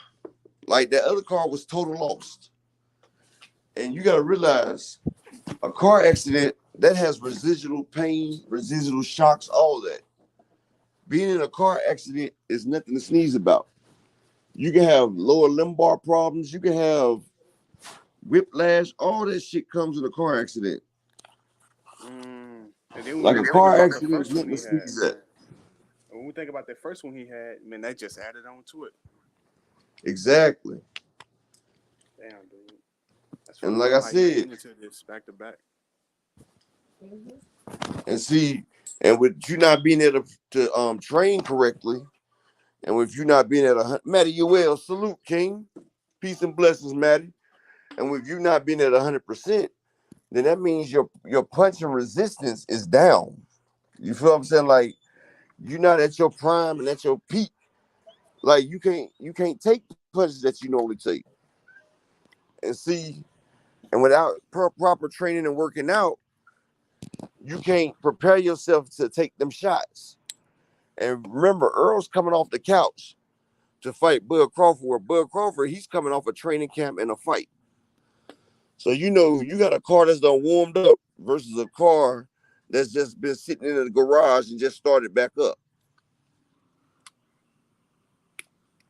Like that other car was total lost. And you gotta realize a car accident that has residual pain, residual shocks, all that. Being in a car accident is nothing to sneeze about. You can have lower lumbar problems, you can have whiplash, all that shit comes in a car accident. And then when Like we a think car about that accident is first one nothing to he had, sneeze at. when we think about that first one he had, man, that just added on to it. Exactly. Damn, dude. That's And fucked like up I how you said, came into this back to back. and see, and with you not being able to train correctly, and with you not being at Matty, you will salute, King. Peace and blessings, Matty. And with you not being at 100%, then that means your punch and resistance is down. You feel what I'm saying? Like you're not at your prime and at your peak. Like you can't take the punches that you normally take. And see, and without proper training and working out, you can't prepare yourself to take them shots. And remember, Earl's coming off the couch to fight Bud Crawford. Where Bud Crawford, he's coming off a training camp and a fight. So you know you got a car that's done warmed up versus a car that's just been sitting in the garage and just started back up.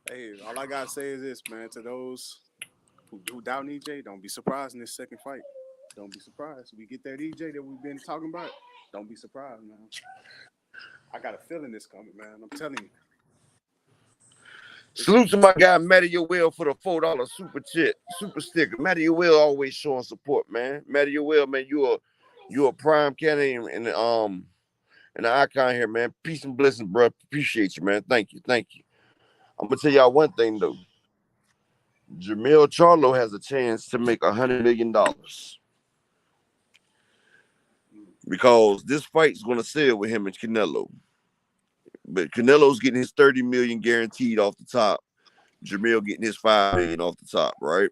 Hey, all I gotta say is this, man. To those who doubt EJ, don't be surprised in this second fight. Don't be surprised. We get that EJ that we've been talking about. Don't be surprised, man. I got a feeling this coming, man. I'm telling you. Salute to my guy Matty Will for the $4 super sticker. Matty Will always showing support, man. Matty Will, man, you a prime candidate and an icon here, man. Peace and blessings, bro. Appreciate you, man. Thank you. I'm gonna tell y'all one thing though. Jamil Charlo has a chance to make $100 million because this fight's gonna sell with him and Canelo. But Canelo's getting his 30 million guaranteed off the top. Jamil getting his 5 million off the top, right?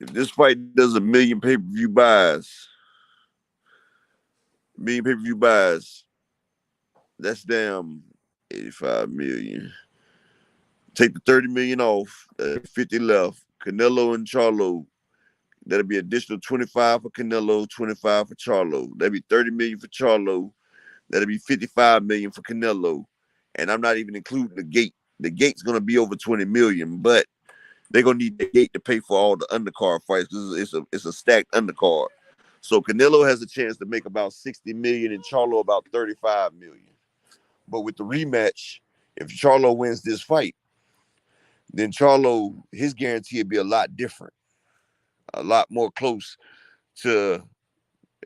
If this fight does a million pay-per-view buys, that's damn 85 million. Take the 30 million off, 50 left. Canelo and Charlo, that'll be additional 25 for Canelo, 25 for Charlo. That'll be 30 million for Charlo. That'll be 55 million for Canelo. And I'm not even including the gate. The gate's gonna be over 20 million, but they're gonna need the gate to pay for all the undercard fights because it's a stacked undercard. So Canelo has a chance to make about 60 million and Charlo about 35 million. But with the rematch, if Charlo wins this fight, then Charlo, his guarantee would be a lot different, a lot more close to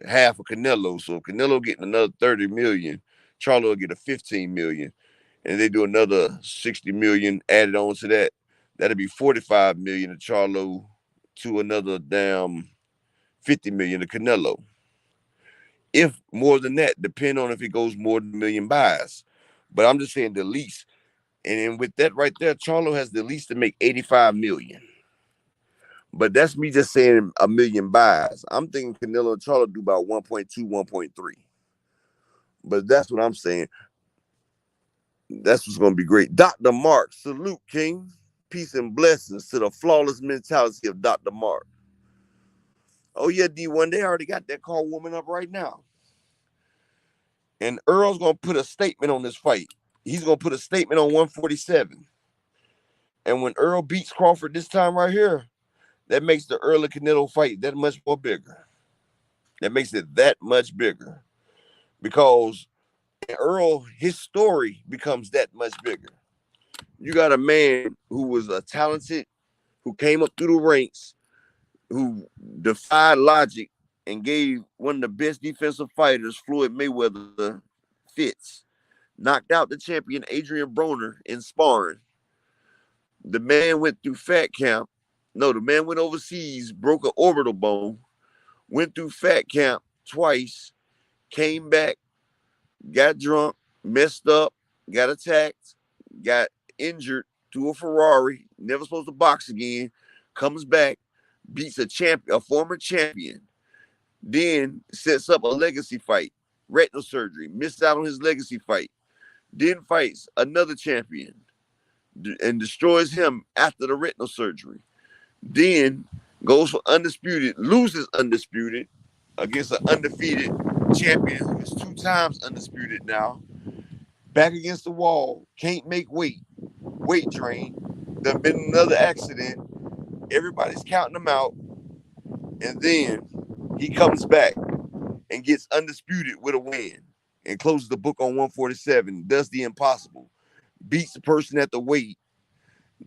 half of Canelo. So Canelo getting another 30 million, Charlo will get a 15 million, and they do another 60 million added on to that. That'll be 45 million to Charlo to another damn 50 million to Canelo. If more than that, depend on if it goes more than a million buys. But I'm just saying the least. And then with that right there, Charlo has the least to make 85 million. But that's me just saying a million buys. I'm thinking Canelo and Charlo do about 1.2, 1.3. But that's what I'm saying. That's what's going to be great. Dr. Mark, salute, King. Peace and blessings to the flawless mentality of Dr. Mark. Oh, yeah, D1, they already got that car warming up right now. And Earl's going to put a statement on this fight. He's going to put a statement on 147. And when Earl beats Crawford this time right here, that makes the Earl and Canelo fight that much more bigger. That makes it that much bigger. Because Earl, his story becomes that much bigger. You got a man who was a talented, who came up through the ranks, who defied logic and gave one of the best defensive fighters, Floyd Mayweather, fits. Knocked out the champion, Adrian Broner, in sparring. The man went through fat camp. No, the man went overseas, broke an orbital bone, went through fat camp twice, came back, got drunk, messed up, got attacked, got injured to a Ferrari, never supposed to box again, comes back, beats a former champion, then sets up a legacy fight, retinal surgery, missed out on his legacy fight, then fights another champion and destroys him after the retinal surgery. Then goes for undisputed, loses undisputed against an undefeated champion who is 2 times undisputed now. Back against the wall, can't make weight drain. There's been another accident. Everybody's counting him out. And then he comes back and gets undisputed with a win and closes the book on 147, does the impossible, beats the person at the weight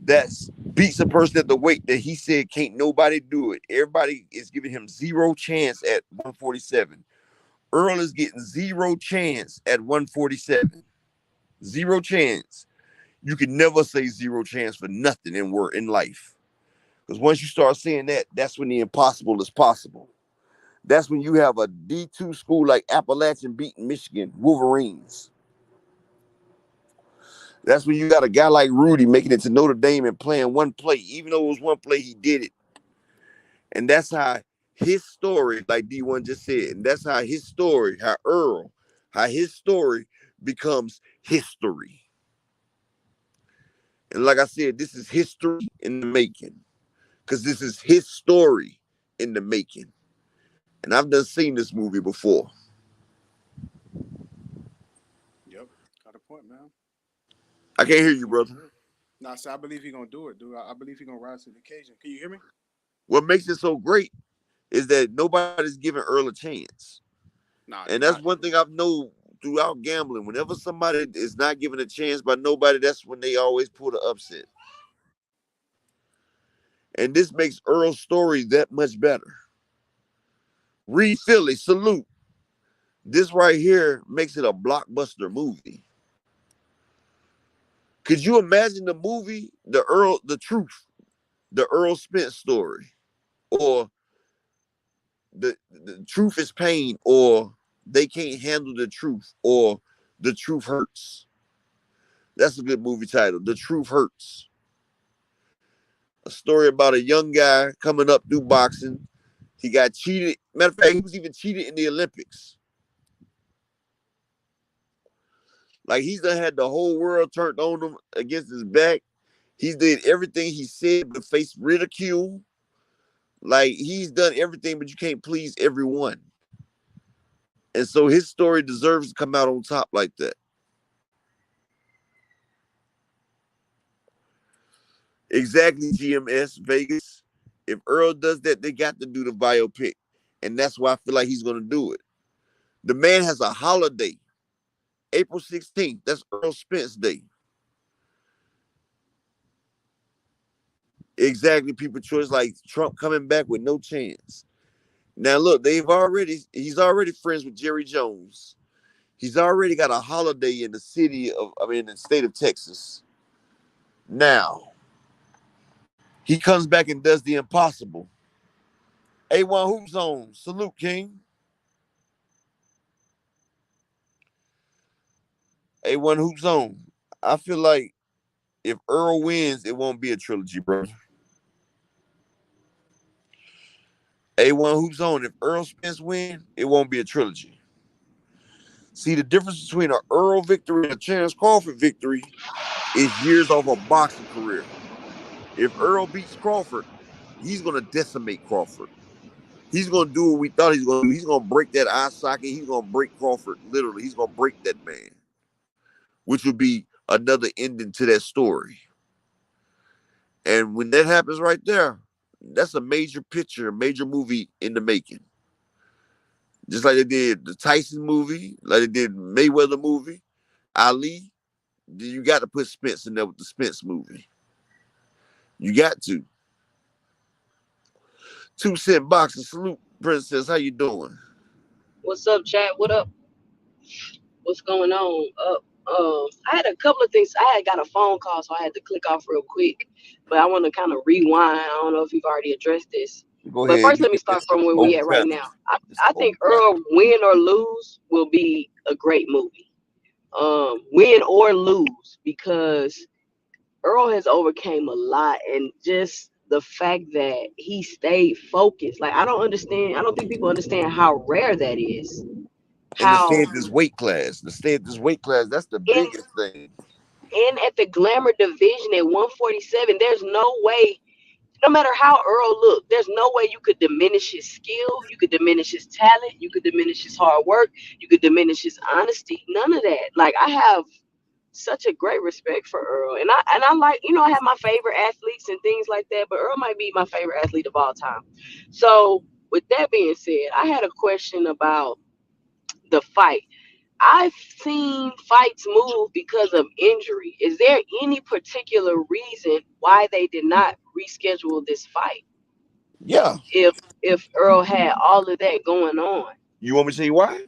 that he said can't nobody do it. Everybody is giving him zero chance at 147. Earl is getting zero chance at 147. Zero chance. You can never say zero chance for nothing in life. Because once you start saying that, that's when the impossible is possible. That's when you have a D2 school like Appalachian beating Michigan Wolverines. That's when you got a guy like Rudy making it to Notre Dame and playing one play. Even though it was one play, he did it. And that's how his story, like D1 just said, and that's how his story, how his story becomes history. And like I said, this is history in the making. Because this is his story in the making. And I've done seen this movie before. Yep, got a point, man. I can't hear you, brother. Nah, so I believe he's gonna do it, dude. I believe he's gonna rise to the occasion. Can you hear me? What makes it so great is that nobody's giving Earl a chance. Nah, and that's one thing I've known throughout gambling. Whenever somebody is not given a chance by nobody, that's when they always pull the upset. And this makes Earl's story that much better. Reed Philly, salute. This right here makes it a blockbuster movie. Could you imagine the movie, the Earl Spence story, or the truth is pain, or they can't handle the truth, or the truth hurts? That's a good movie title. The Truth Hurts. A story about a young guy coming up through boxing. He got cheated. Matter of fact, he was even cheated in the Olympics. Like, he's done had the whole world turned on him against his back. He's did everything he said but faced ridicule. Like, he's done everything, but you can't please everyone. And so his story deserves to come out on top like that. Exactly, GMS, Vegas. If Earl does that, they got to do the biopic. And that's why I feel like he's going to do it. The man has a holiday. April 16th. That's Earl Spence Day. Exactly, people choice like Trump coming back with no chance. Now look, he's already friends with Jerry Jones. He's already got a holiday in the state of Texas. Now, he comes back and does the impossible. A1 Hoop Zone, salute, King. A1 Hoop Zone. I feel like if Earl wins, it won't be a trilogy, bro. A1 Hoop Zone. If Earl Spence wins, it won't be a trilogy. See, the difference between an Earl victory and a Terence Crawford victory is years off a boxing career. If Earl beats Crawford, he's going to decimate Crawford. He's going to do what we thought he's going to do. He's going to break that eye socket. He's going to break Crawford. Literally, he's going to break that man, which would be another ending to that story. And when that happens right there, that's a major picture, a major movie in the making. Just like they did the Tyson movie, like they did Mayweather movie, Ali, you got to put Spence in there with the Spence movie. You got to. 2 Cent Boxing, salute, Princess. How you doing? What's up, chat? What up? What's going on? I I had a couple of things. I had got a phone call, so I had to click off real quick. But I want to kind of rewind. I don't know if you've already addressed this. Go But ahead. first, let me start from where we Open at right panel. now. I think Earl, win or lose, will be a great movie. Win or lose, because Earl has overcame a lot, and just the fact that he stayed focused. Like, I don't understand. I don't think people understand how rare that is. And to stay How at this weight class. To stay at this weight class, that's the in biggest thing. at the glamour division at 147, there's no way. No matter how Earl looked, there's no way you could diminish his skill. You could diminish his talent. You could diminish his hard work. You could diminish his honesty. None of that. Like, I have such a great respect for Earl, and I like, I have my favorite athletes and things like that, but Earl might be my favorite athlete of all time. So with that being said, I had a question about the fight. I've seen fights move because of injury. Is there any particular reason why they did not reschedule this fight Yeah. if Earl had all of that going on? You want me to tell you why?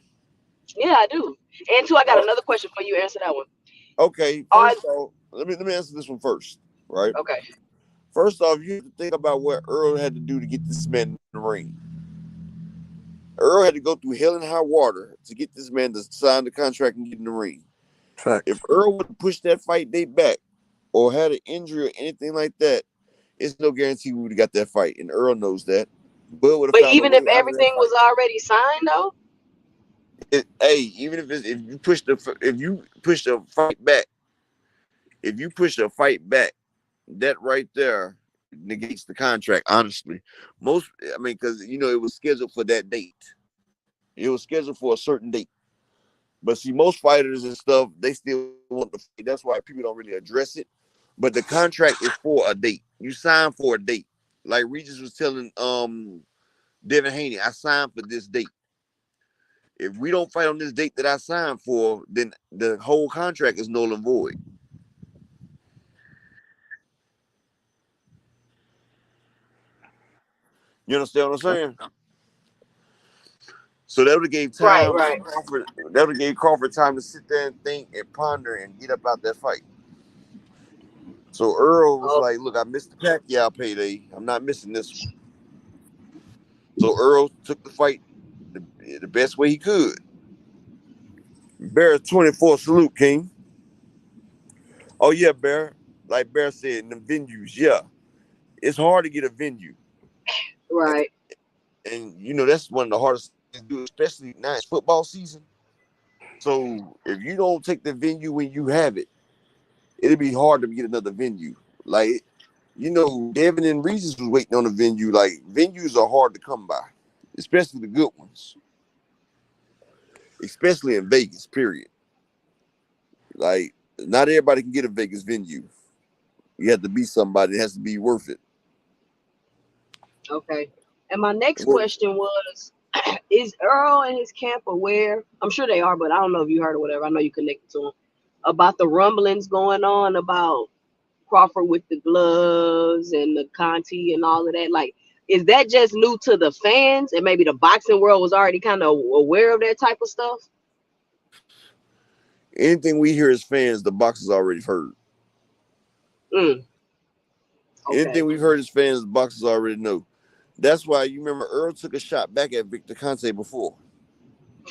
Yeah, I do. And two, I got Oh, another question for you. Answer that one. okay. Are First off, let me answer this one first. Right. okay. First off, you have to think about what Earl had to do to get this man in the ring. Earl had to go through hell and high water to get this man to sign the contract and get in the ring. Fact. If Earl would have pushed that fight date back or had an injury or anything like that, it's no guarantee we would have got that fight. And Earl knows that. Bud would have But found a even if way out of that everything was fight. already signed, though. Even if you push a fight back, if you push a fight back, that right there negates the contract. Honestly, because it was scheduled for that date. It was scheduled for a certain date. But see, most fighters and stuff, they still want to fight. That's why people don't really address it. But the contract is for a date. You sign for a date. Like Regis was telling Devin Haney, I signed for this date. If we don't fight on this date that I signed for, then the whole contract is null and void. You understand what I'm saying? So that would have gave Right, time right. Crawford. That would have gave Crawford time to sit there and think and ponder and get up out that fight. So Earl was Oh, like, "Look, I missed the Pacquiao payday. I'm not missing this one." So Earl took the fight the best way he could. Bear 24 salute, King. Oh yeah, Bear. Like Bear said, in the venues, yeah, it's hard to get a venue, right. and that's one of the hardest things to do, especially now it's football season. So if you don't take the venue when you have it, it'll be hard to get another venue. Like, Devin and Regis was waiting on a venue. Like, venues are hard to come by, especially the good ones, especially in Vegas, period. Like, not everybody can get a Vegas venue. You have to be somebody. It has to be worth it. Okay. And my next Well, question was, is Earl and his camp aware? I'm sure they are, but I don't know if you heard or whatever. I know you connected to him about the rumblings going on about Crawford with the gloves and the Conti and all of that. Like, is that just new to the fans, and maybe the boxing world was already kind of aware of that type of stuff? anything we hear as fans, the boxers already heard. Okay. Anything we've heard as fans, the boxers already know. That's why you remember Earl took a shot back at Victor Conte before.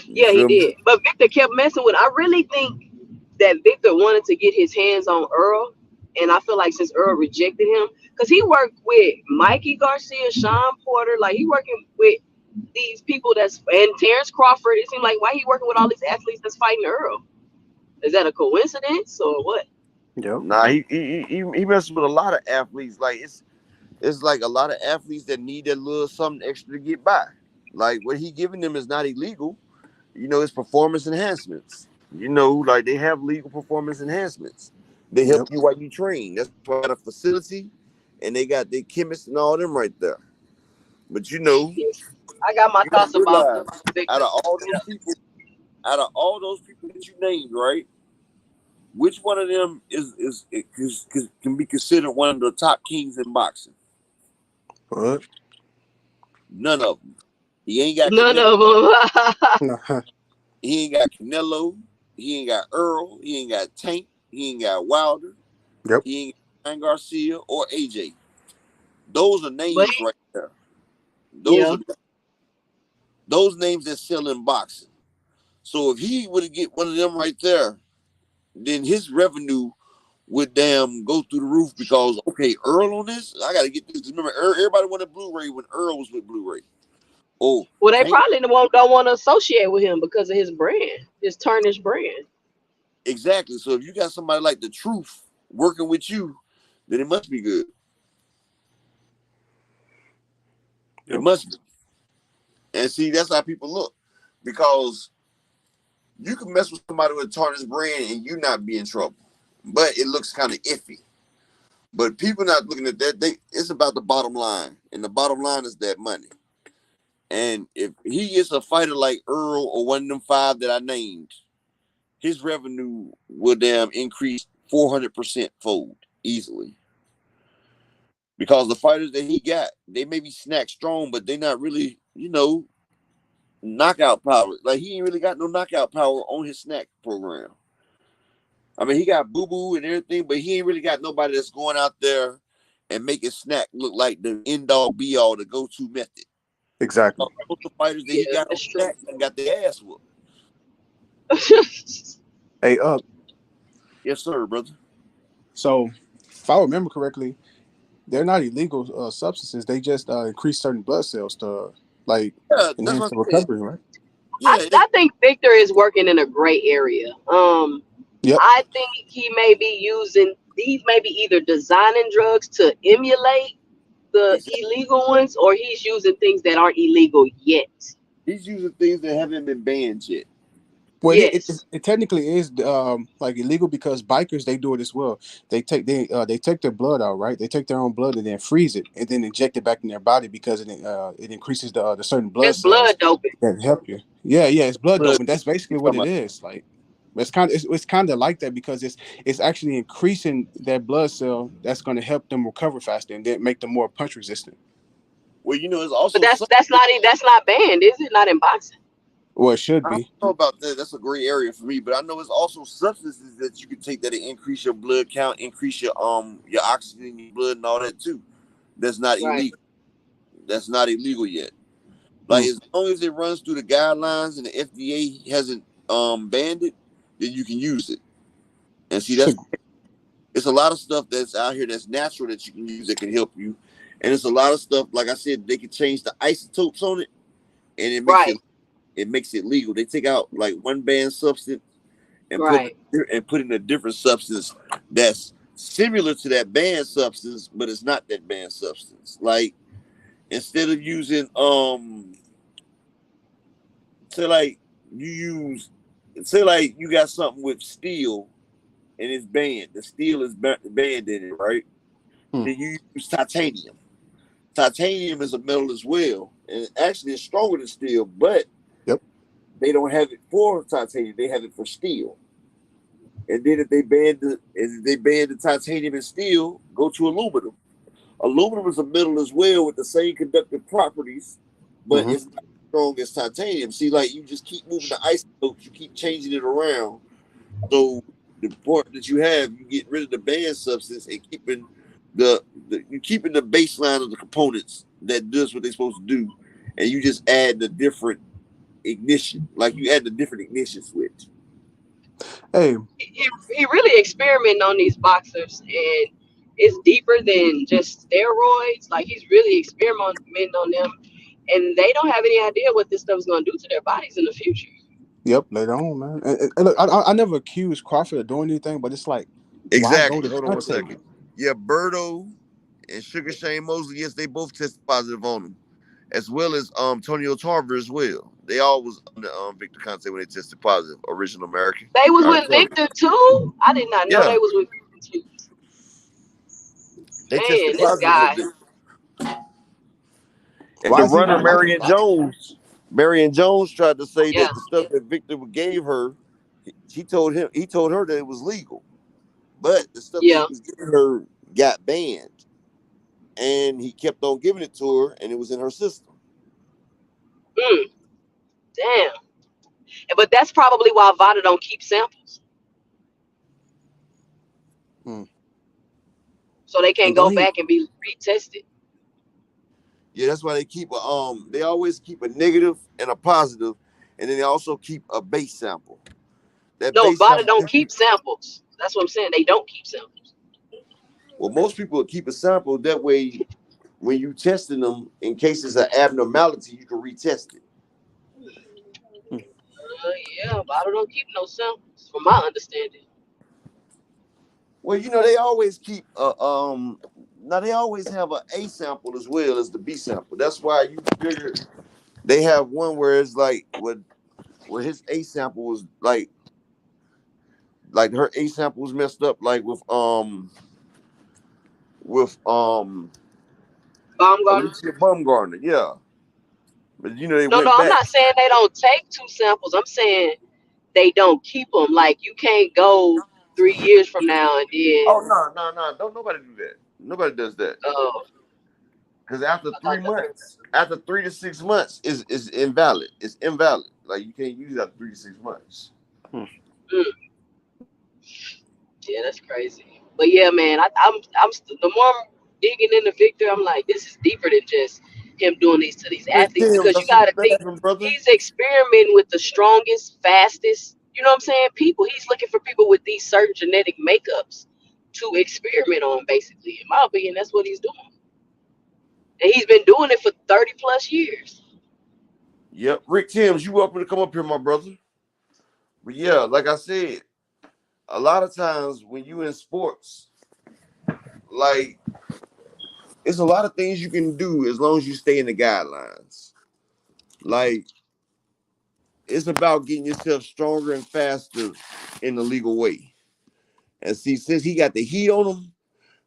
You Yeah, he feel me? did. But Victor kept messing with it. I really think that Victor wanted to get his hands on Earl. And I feel like since Earl rejected him, because he worked with Mikey Garcia, Sean Porter, like he working with these people and Terrence Crawford. It seemed like, why he working with all these athletes that's fighting Earl? Is that a coincidence or what? Yep. Nah, he messes with a lot of athletes. Like, it's like a lot of athletes that need that little something extra to get by. Like, what he giving them is not illegal. It's performance enhancements. Like, they have legal performance enhancements. They help Yep. you while you train. That's why they got a facility, and they got their chemists and all them right there. But I got my you gotta thoughts about realize, Victor. out of all those people that you named, right? Which one of them can be considered one of the top kings in boxing? What? None of them. He ain't got None Canelo. of them. Nah. He ain't got Canelo. He ain't got Earl. He ain't got Tank. He ain't got Wilder. Yep. He ain't got Ryan Garcia or AJ. Those are But names right there. Those yeah, are those names that sell in boxing. So if he would get one of them right there, then his revenue would damn go through the roof because okay, Earl on this, I gotta get this. Remember, everybody wanted Blu-ray when Earl was with Blu-ray. Oh, well, they Tank, probably don't want to associate with him because of his brand, his tarnished brand. exactly. So if you got somebody like the Truth working with you, then it must be good. It Yep. must be. And see, that's how people look because you can mess with somebody with a tarnished brand and you not be in trouble, but it looks kind of iffy. But people not looking at that. It's about the bottom line, and the bottom line is that money. And if he gets a fighter like Earl or one of them five that I named, his revenue will damn increase 400% fold easily. Because the fighters that he got, they may be snack strong, but they not really, knockout power. Like he ain't really got no knockout power on his snack program. I mean, he got Boo Boo and everything, but he ain't really got nobody that's going out there and making snack look like the end all be all, the go to method. Exactly. Most of the fighters that he Yeah, got on that's true. snack and got their ass whooped. Hey, Yes, sir, brother. so if I remember correctly, they're not illegal substances. They just increase certain blood cells to like Yeah, that's enhance what the I said. recovery, right? Yeah, I think Victor is working in a gray area. Yep. I think he's maybe either designing drugs to emulate the exactly. illegal ones, or he's using things that aren't illegal yet. He's using things that haven't been banned yet. Well, Yes, it technically is like illegal because bikers they do it as well. They take their blood out, right? They take their own blood and then freeze it and then inject it back in their body because it increases the certain blood that's cells blood doping. that help you. Yeah, yeah, it's blood But doping. That's basically he's what talking it about, is. Like it's kind of like that because it's actually increasing that blood cell that's going to help them recover faster and then make them more punch resistant. well, it's But also that's something. that's not that's not banned, is it? Not in boxing. Or it should I don't be. know about that. That's a gray area for me. But I know it's also substances that you can take that increase your blood count, increase your oxygen in your blood and all that too. That's not Right. illegal. That's not illegal yet. Like Mm. as long as it runs through the guidelines and the FDA hasn't banned it, then you can use it. And see, It's a, it's a lot of stuff that's out here that's natural that you can use that can help you. And it's a lot of stuff, like I said, they can change the isotopes on it, and Right. it makes it legal. They take out like one banned substance and Right. put in a different substance that's similar to that banned substance, but it's not that banned substance. Like instead of using say like you use say like you got something with steel and it's banned. The steel is banned in it, right? mm. Then you use titanium. Titanium is a metal as well, and actually it's stronger than steel, but Yep. they don't have it for titanium. They have it for steel. And then if they ban the titanium and steel, go to aluminum. Aluminum is a metal as well with the same conductive properties, but Hmm. it's not as strong as titanium. See, like you just keep moving the isotopes, you keep changing it around. So the part that you have, you get rid of the banned substance and keeping you keeping the baseline of the components that does what they're supposed to do, and you just add the different ignition, like you add the different ignition switch. Hey, He really experimenting on these boxers, and it's deeper than just steroids. Like he's really experimenting on them, and they don't have any idea what this stuff is going to do to their bodies in the future. yep, later on, man. And look, I never accused Crawford of doing anything, but it's like, why go Exactly. to Hold on one contact second. it? Yeah, Berto and Sugar Shane Mosley, yes, they both tested positive on him, as well as Tonio Tarver as well. They all was under Victor Conte when they tested positive. Original American. They was I with tell you. Victor too. I did not know Yeah, they was with Victor too. they tested Man, this positive for guy. Victor. And Why the is he runner not like Marion Jones tried to say Yeah. that the stuff that Victor gave her, he told her that it was legal, but the stuff that he Yeah. was giving her got banned, and he kept on giving it to her, and it was in her system. Mm, damn. But that's probably why Vada don't keep samples. So they can't And go don't he? back and be retested. Yeah, that's why they keep they always keep a negative and a positive, and then they also keep a base sample. That No, base Bada sample. don't keep samples. That's what I'm saying. They don't keep samples. Well, most people keep a sample that way. When you testing them, in case it's an abnormality, you can retest it. Yeah, Bada don't keep no samples, from my understanding. Well, they always keep now they always have a A sample as well as the B sample. That's why you figure they have one where it's like where his A sample was like her A sample was messed up like with Baumgartner. Alicia Baumgartner, yeah. But they No, went I'm back. not saying they don't take two samples. I'm saying they don't keep them. Like you can't go 3 years from now and then. Oh no. Don't nobody do that. Nobody does that. Oh, Because after I three thought that. months, after 3 to 6 months is invalid. It's invalid. Like you can't use it after 3 to 6 months. Mm, yeah, that's crazy. But yeah, man, the more I'm digging into Victor, I'm like, this is deeper than just him doing these to these Rick athletes James, because I you see got to the think bathroom, brother. he's experimenting with the strongest, fastest. You know what I'm saying? People. He's looking for people with these certain genetic makeups to experiment on. Basically, in my opinion, that's what he's doing, and he's been doing it for 30+ years. Yep, Rick Timms, you welcome to come up here, my brother. But yeah, like I said, a lot of times when you in sports, like it's a lot of things you can do as long as you stay in the guidelines. Like it's about getting yourself stronger and faster in the legal way. And see, since he got the heat on him,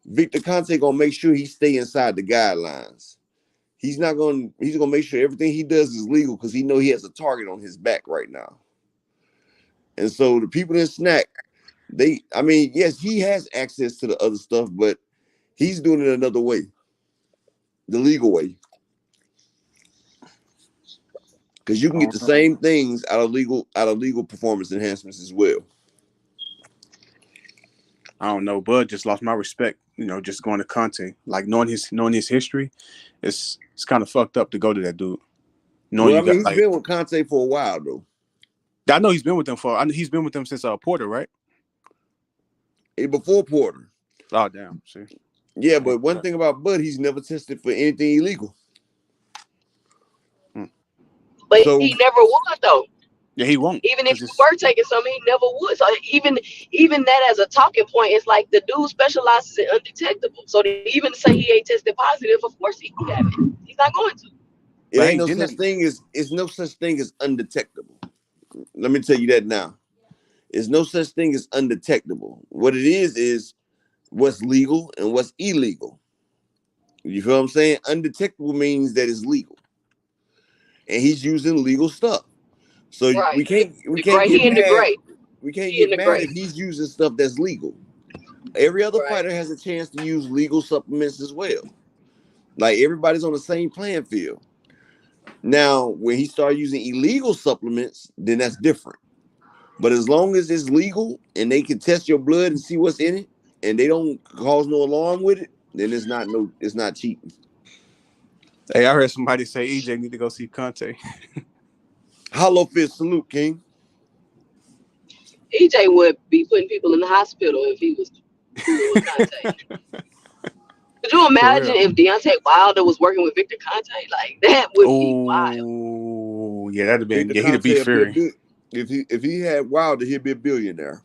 Victor Conte gonna make sure he stay inside the guidelines. He's gonna make sure everything he does is legal because he know he has a target on his back right now. And so the people in Snack, yes, he has access to the other stuff, but he's doing it another way, the legal way. Because you can get the same things out of legal performance enhancements as well. I don't know. Bud just lost my respect. Just going to Conte, like knowing his history, it's kind of fucked up to go to that dude. Knowing Well, I you mean, got he's like, been with Conte for a while though. I know he's been with them he's been with them since Porter, right? Before Porter. Oh damn, see. Yeah, but one thing about Bud, he's never tested for anything illegal. But So he never would though. Yeah, he won't Even if because you it's were taking something, he never would. So even that as a talking point, it's like the dude specializes in undetectable. So to even say he ain't tested positive, of course he haven't. He's not going to. it but ain't hey, no didn't such that thing as it's no such thing as undetectable. Let me tell you that now. There's no such thing as undetectable. What it is what's legal and what's illegal. You feel what I'm saying? Undetectable means that it's legal, and he's using legal stuff. So we Right. can't get He in the mad. gray. We can't He in get the mad gray. if he's using stuff that's legal. Every other Right. fighter has a chance to use legal supplements as well. Like everybody's on the same playing field. Now, when he started using illegal supplements, then that's different. But as long as it's legal and they can test your blood and see what's in it, and they don't cause no alarm with it, then it's not cheating. Hey, I heard somebody say EJ need to go see Conte. Hollow fist salute, King. EJ would be putting people in the hospital if he was cool with Conte. Could you For imagine real. if Deontay Wilder was working with Victor Conte? Like that would be wild. Oh, yeah, that'd have been. Victor Yeah, he'd have Conte beat would be a Fury. big. If he had Wilder, he'd be a billionaire.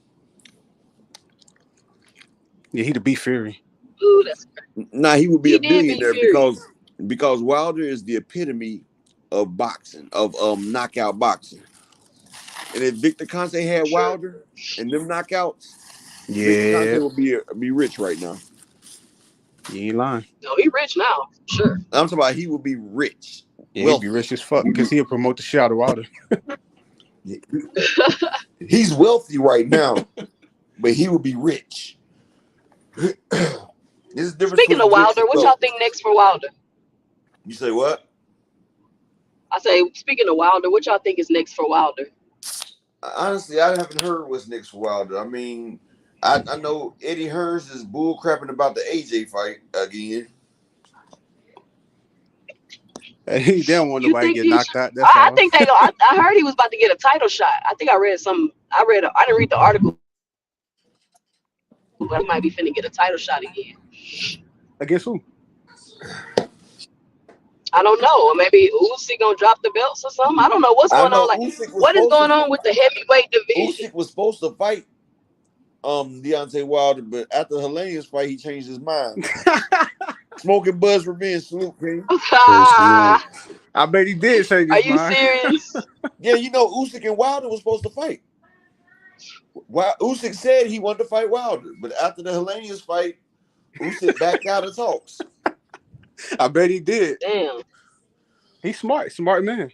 Yeah, he'd have beat Fury. Ooh, that's crazy. Nah, he would be He a did beat billionaire Fury. because Wilder is the epitome of boxing, of knockout boxing. And if Victor Conte had True. Wilder and them knockouts, Victor Conte Yeah, would be rich right now. you ain't lying. No, he rich now. Sure. I'm talking about he would be rich, Yeah, he'd be wealthy. rich as fuck because he'll promote the shit out of Wilder. He's wealthy right now, but he would be rich. There's a difference Speaking between of rich Wilder, and what y'all wealthy. think next for Wilder? You say what? I say, speaking of Wilder, what y'all think is next for Wilder? Honestly, I haven't heard what's next for Wilder. I mean, I know Eddie Hearns is bull crapping about the AJ fight again. He don't want You nobody to think get he? knocked out. That's I all. think they. I heard he was about to get a title shot. I think I read some. I didn't read the article, but he might be finna get a title shot again. Against who? I don't know. Or maybe Usyk gonna drop the belts or something. I don't know what's I going on. know Like, what is going on with the heavyweight division? Usyk was supposed to fight Deontay Wilder, but after Hellenius fight, he changed his mind. Smoking Buzz Revenge, salute, King. I bet he did change Are his you mind. serious? Yeah, you know Usyk and Wilder was supposed to fight. Usyk said he wanted to fight Wilder, but after the Hellenius fight, Usyk backed out of talks. I bet he did. Damn. He's smart man.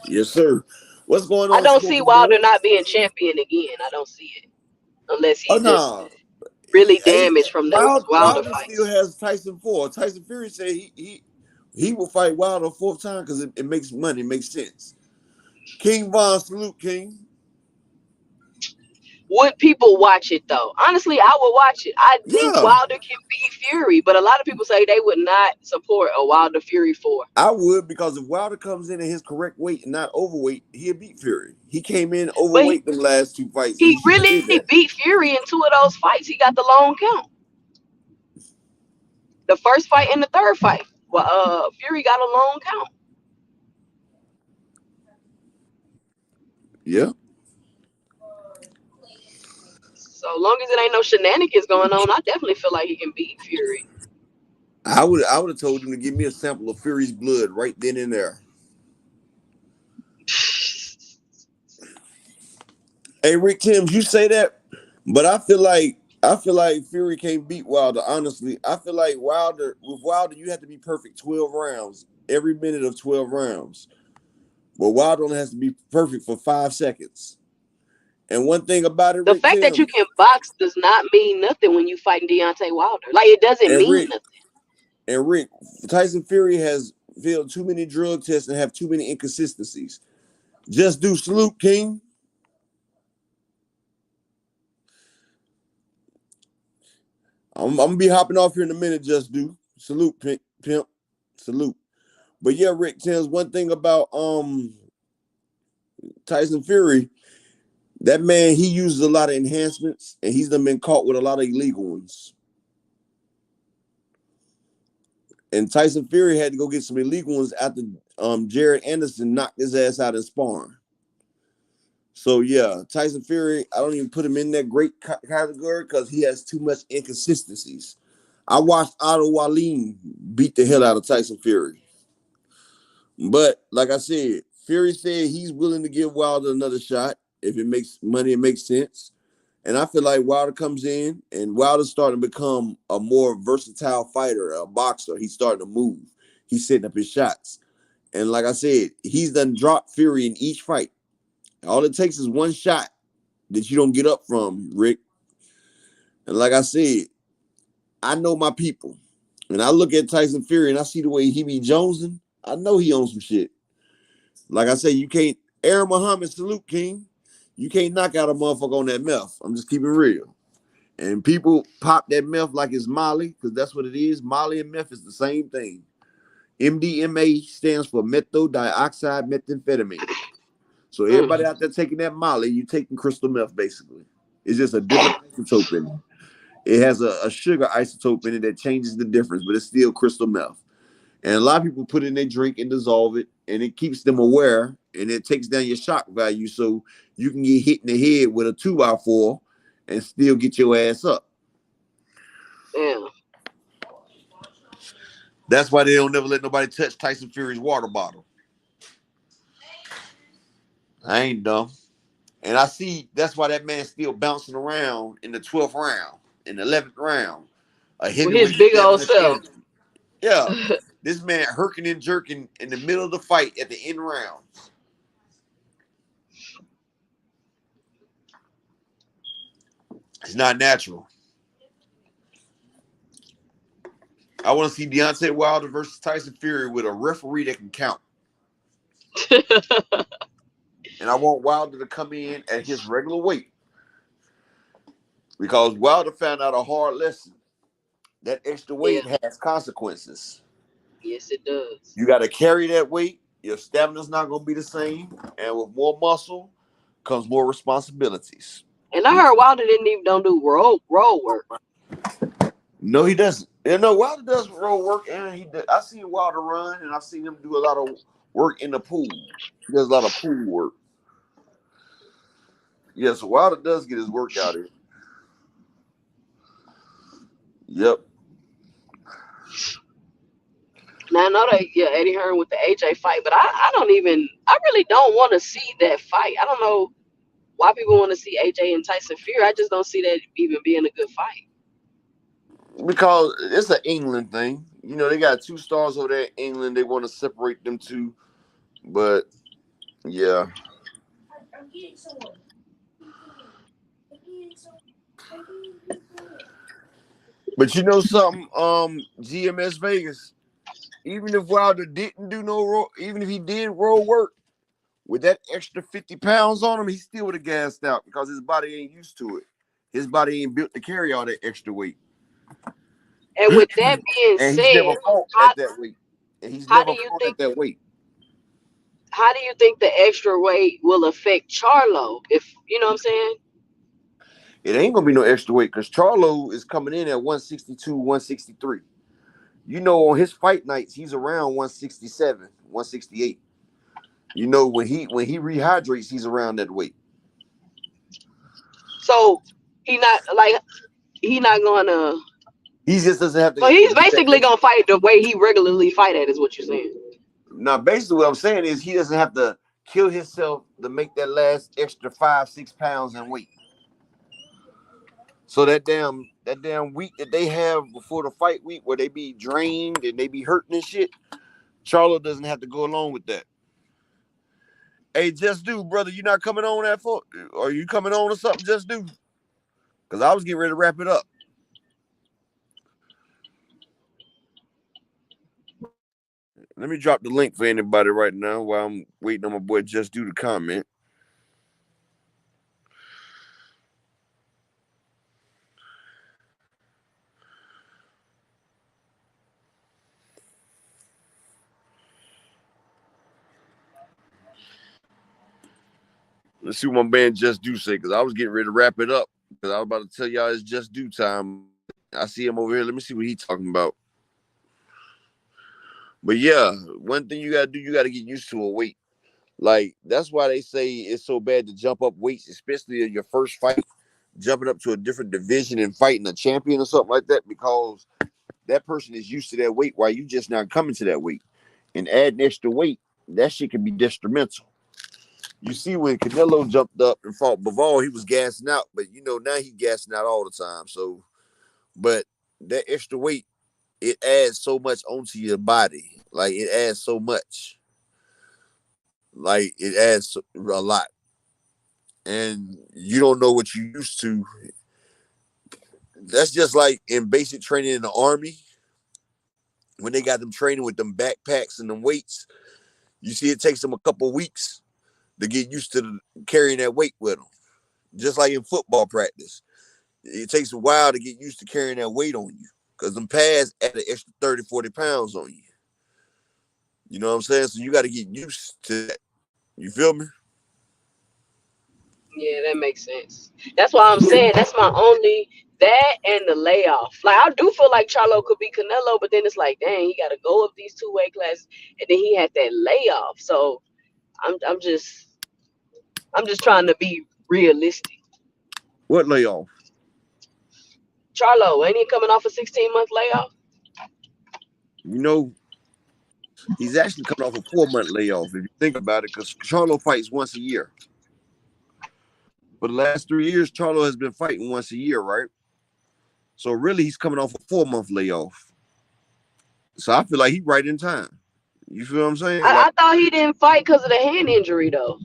Yes, sir. What's going I on, don't see Smoking Wilder Gun? not being champion again. I don't see it unless Oh he just no, really hey, damaged from those Wilder Wilder still fights. has Tyson 4. Tyson Fury said he will fight Wilder a fourth time because it makes money, it makes sense. King Von, salute, King. Would people watch it though? Honestly, I would watch it. I think Yeah, Wilder can beat Fury, but a lot of people say they would not support a Wilder Fury 4. I would, because if Wilder comes in at his correct weight and not overweight, he'll beat Fury. He came in But overweight them last two fights, and he he shouldn't have really did that. beat Fury in 2 of those fights. He got the long count. The first fight and the third fight. Well, Fury got a long count. Yeah. So long as it ain't no shenanigans going on, I definitely feel like he can beat Fury. I would have told him to give me a sample of Fury's blood right then and there. Hey, Rick Timms, you say that, but I feel like Fury can't beat Wilder. Honestly, I feel like with Wilder, you have to be perfect 12 rounds, every minute of 12 rounds. But Wilder only has to be perfect for 5 seconds. And one thing about it, The Rick fact that you Timms, can box does not mean nothing when you fighting Deontay Wilder. Like, it doesn't and mean Rick nothing. and Rick, Tyson Fury has failed too many drug tests and have too many inconsistencies. Just do, salute, King. I'm gonna be hopping off here in a minute. Just do, salute, pimp, salute. But yeah, Rick Timms, one thing about Tyson Fury, that man, he uses a lot of enhancements, and he's done been caught with a lot of illegal ones. And Tyson Fury had to go get some illegal ones after Jared Anderson knocked his ass out in sparring. So yeah, Tyson Fury, I don't even put him in that great category because he has too much inconsistencies. I watched Otto Wallin beat the hell out of Tyson Fury. But like I said, Fury said he's willing to give Wilder another shot if it makes money, it makes sense. And I feel like Wilder comes in, and Wilder's starting to become a more versatile fighter, a boxer. He's starting to move. He's setting up his shots. And like I said, he's done dropped Fury in each fight. All it takes is one shot that you don't get up from, Rick. And like I said, I know my people. And I look at Tyson Fury and I see the way he be jonesing. I know he owns some shit. Like I say, you can't, Aaron Muhammad, salute, King. You can't knock out a motherfucker on that meth. I'm just keeping real. And people pop that meth like it's Molly, because that's what it is. Molly and meth is the same thing. MDMA stands for methyldioxide methamphetamine. So everybody out there taking that Molly, you taking crystal meth, basically. It's just a different isotope in it. It has a sugar isotope in it that changes the difference, but it's still crystal meth. And a lot of people put it in their drink and dissolve it, and it keeps them aware, and it takes down your shock value so you can get hit in the head with a 2x4 and still get your ass up. Yeah. That's why they don't never let nobody touch Tyson Fury's water bottle. I ain't dumb. And I see that's why that man's still bouncing around in the 12th round, in the 11th round. A With his heavyweight big Devin old self. Yeah. This man herking and jerking in the middle of the fight at the end rounds. It's not natural. I want to see Deontay Wilder versus Tyson Fury with a referee that can count. And I want Wilder to come in at his regular weight because Wilder found out a hard lesson. That extra Yeah, weight has consequences. yes, it does. You got to carry that weight. Your stamina's not going to be the same. And with more muscle comes more responsibilities. And I heard Wilder didn't even don't do road work. No, he doesn't. You know, Wilder does road work, and I seen Wilder run, and I've seen him do a lot of work in the pool. He does a lot of pool work. Yeah, so Wilder does get his work out here. Yep. Now I know that Eddie Hearn with the AJ fight, but I really don't want to see that fight. I don't know why people want to see AJ and Tyson Fury. I just don't see that even being a good fight. Because it's an England thing. You know, they got 2 stars over there in England. They want to separate them two. But, yeah. But you know something, GMS Vegas, even if Wilder didn't do no roll, even if he did roll work, with that extra 50 pounds on him, he still would have gassed out because his body ain't used to it. His body ain't built to carry all that extra weight. And with that being And he's said, never fought at that weight. And he's how never do you fought think at that weight. how do you think the extra weight will affect Charlo? If you know what I'm saying? It ain't gonna be no extra weight because Charlo is coming in at 162, 163. You know, on his fight nights, he's around 167, 168. You know, when he rehydrates, he's around that weight. So he not gonna. He just doesn't have to. So he's basically gonna fight the way he regularly fight at, is what you're saying. Now, basically, what I'm saying is he doesn't have to kill himself to make that last extra 5-6 pounds in weight. So that damn week that they have before the fight week, where they be drained and they be hurting and shit, Charlo doesn't have to go along with that. Hey, Just Do, brother, you not coming on that for? Are you coming on or something? Just Do, because I was getting ready to wrap it up. Let me drop the link for anybody right now while I'm waiting on my boy Just Do to comment. Let's see what my man Just Do say, because I was getting ready to wrap it up, because I was about to tell y'all it's Just Do time. I see him over here. Let me see what he's talking about. But yeah, one thing you got to do, you got to get used to a weight. Like, that's why they say it's so bad to jump up weights, especially in your first fight, jumping up to a different division and fighting a champion or something like that, because that person is used to that weight while you just now coming to that weight. And adding extra weight, that shit can be detrimental. You see, when Canelo jumped up and fought Bivol, he was gassing out, but you know, now he's gassing out all the time. So, but that extra weight, it adds so much onto your body. Like, it adds so much. Like, it adds a lot. And you don't know what you used to. That's just like in basic training in the Army, when they got them training with them backpacks and them weights. You see, it takes them a couple weeks to get used to carrying that weight with them. Just like in football practice. It takes a while to get used to carrying that weight on you, because them pads add an extra 30, 40 pounds on you. You know what I'm saying? So you got to get used to that. You feel me? Yeah, that makes sense. That's why I'm saying that's my only that and the layoff. Like I do feel like Charlo could be Canelo, but then it's like, dang, he got to go up these 2 weight classes, and then he had that layoff. So I'm just trying to be realistic. What layoff? Charlo, ain't he coming off a 16-month layoff? You know, he's actually coming off a 4-month layoff, if you think about it, because Charlo fights once a year. For the last 3 years, Charlo has been fighting once a year, right? So really, he's coming off a 4-month layoff. So I feel like he's right in time. You feel what I'm saying? I thought he didn't fight because of the hand injury, though.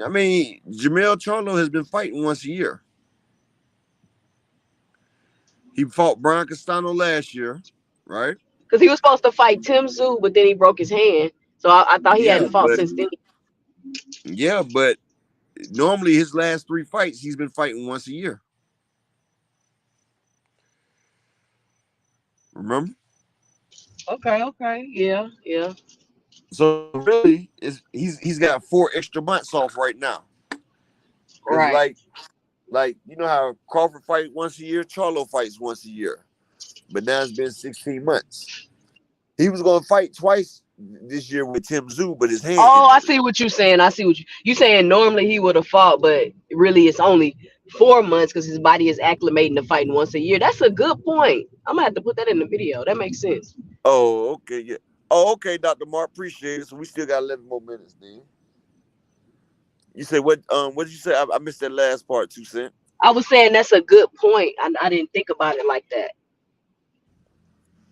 I mean, Jamel Charlo has been fighting once a year. He fought Brian Castano last year, right? Because he was supposed to fight Tim Tszyu, but then he broke his hand. So I thought he hadn't fought since then. Yeah, but normally his last 3 fights, he's been fighting once a year. Remember? Okay. Yeah. So really, he's got 4 extra months off right now. Cause Right. like you know how Crawford fight once a year, Charlo fights once a year, but now it's been 16 months. He was gonna fight twice this year with Tim Tszyu, but his hand Oh, I injury. see what you're saying. I see what you saying. Normally he would have fought, but really it's only 4 months because his body is acclimating to fighting once a year. That's a good point. I'm gonna have to put that in the video. That makes sense. Oh, okay, yeah. Oh, okay, Dr. Mark, appreciate it. So we still got 11 more minutes, then. You say what? What did you say? I missed that last part, 2 cent. I was saying that's a good point. I didn't think about it like that.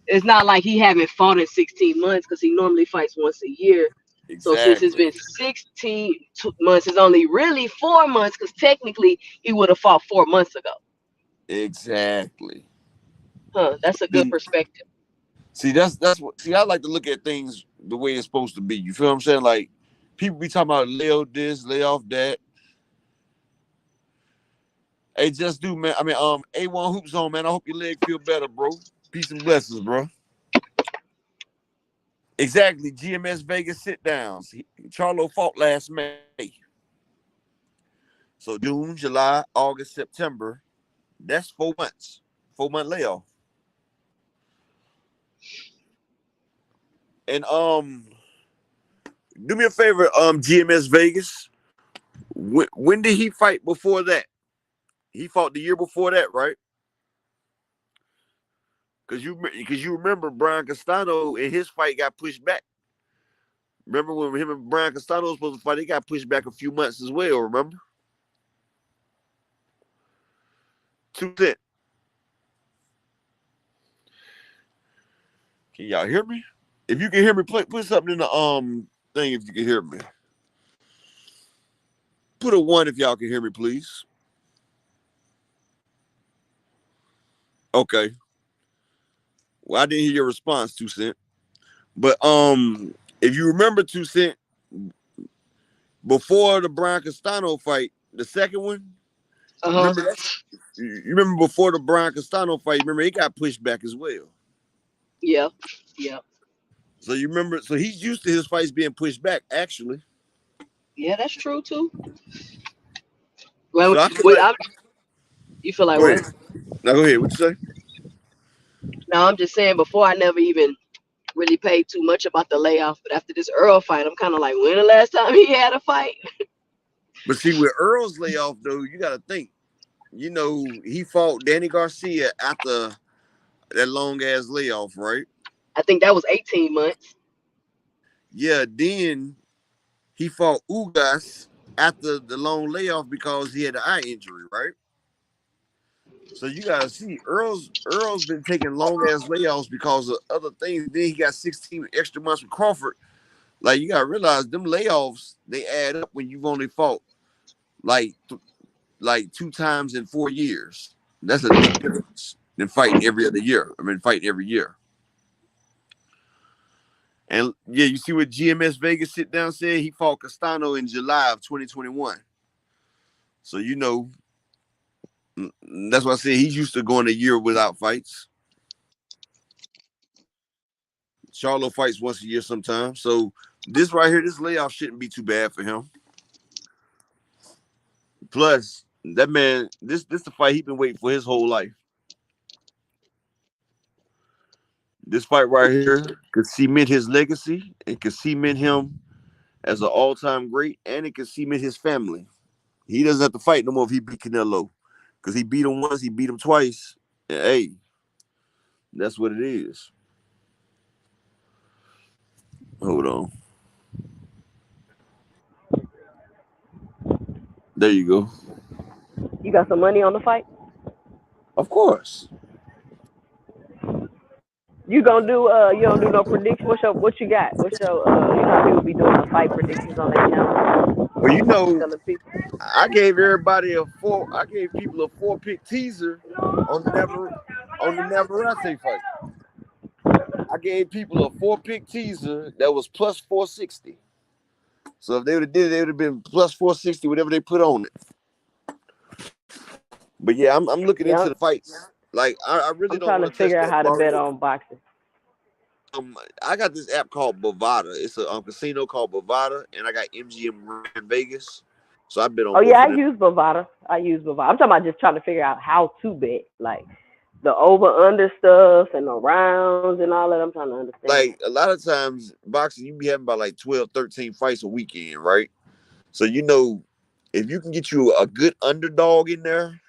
It's not like he haven't fought in 16 months because he normally fights once a year. So since it's Exactly. been 16 months, it's only really 4 months because technically he would have fought 4 months ago. Exactly. Huh? That's a good See, perspective. that's what. See, I like to look at things the way it's supposed to be. You feel what I'm saying? Like people be talking about lay off this, lay off that. Hey, just do, man. I mean, A1 Hoops on, man. I hope your leg feel better, bro. Peace and blessings, bro. Exactly. GMS Vegas sit downs. Charlo fought last May. So June, July, August, September. That's 4 months. 4-month layoff. And do me a favor, GMS Vegas. When did he fight before that? He fought the year before that, right? Because you remember Brian Castano and his fight got pushed back. Remember when him and Brian Castano was supposed to fight? They got pushed back a few months as well. Remember? 2 cent. Can y'all hear me? If you can hear me, put something in the thing. If you can hear me, put a 1 if y'all can hear me, please. Okay. Well, I didn't hear your response, 2 cent. But if you remember, 2 cent, before the Brian Castano fight, the second one, Uh remember huh. that? You remember before the Brian Castano fight? Remember it got pushed back as well. Yeah. Yeah. So you remember? So he's used to his fights being pushed back. Actually, Yeah, that's true too. Well, so I feel wait, like. you feel like Go what? ahead. Now go ahead. What you say? No, I'm just saying. Before I never even really paid too much about the layoff, but after this Earl fight, I'm kind of like, when the last time he had a fight? But see, with Earl's layoff though, you got to think. You know, he fought Danny Garcia after that long ass layoff, right? I think that was 18 months. Yeah. Then he fought Ugas after the long layoff because he had an eye injury, right? So you gotta see Earl's been taking long ass layoffs because of other things. Then he got 16 extra months with Crawford. Like you gotta realize them layoffs they add up when you've only fought like like 2 times in 4 years. That's a big difference than fighting every other year. I mean fighting every year. And yeah, you see what GMS Vegas sit down said? He fought Castano in July of 2021. So you know that's why I said he's used to going a year without fights. Charlo fights once a year sometimes. So this right here, this layoff shouldn't be too bad for him. Plus, that man, this the fight he's been waiting for his whole life. This fight right here could cement his legacy. It could cement him as an all-time great, and it could cement his family. He doesn't have to fight no more if he beat Canelo. Because he beat him once, he beat him twice. And hey, that's what it is. Hold on. There you go. You got some money on the fight? Of course. You gonna do you don't do no prediction? What you got? What's your you know how people be doing the fight predictions on their channel? Well, you know, Telling people. I gave everybody a 4. I gave people a 4-pick teaser on the Navarrete fight. I gave people a 4-pick teaser that was plus 460. So if they would have did it, they would have been plus 460, whatever they put on it. But yeah, I'm looking Yeah, into the fights. Like I really I'm don't trying want to to touch figure out that how to bet Barrio. on boxing. I got this app called Bovada. It's a casino called Bovada, and I got MGM in Vegas. So I bet on Oh yeah, both I of them. use Bovada. I'm talking about just trying to figure out how to bet, like the over under stuff and the rounds and all that. I'm trying to understand Like that. a lot of times, boxing, you be having about like 12, 13 fights a weekend, right? So you know, if you can get you a good underdog in there,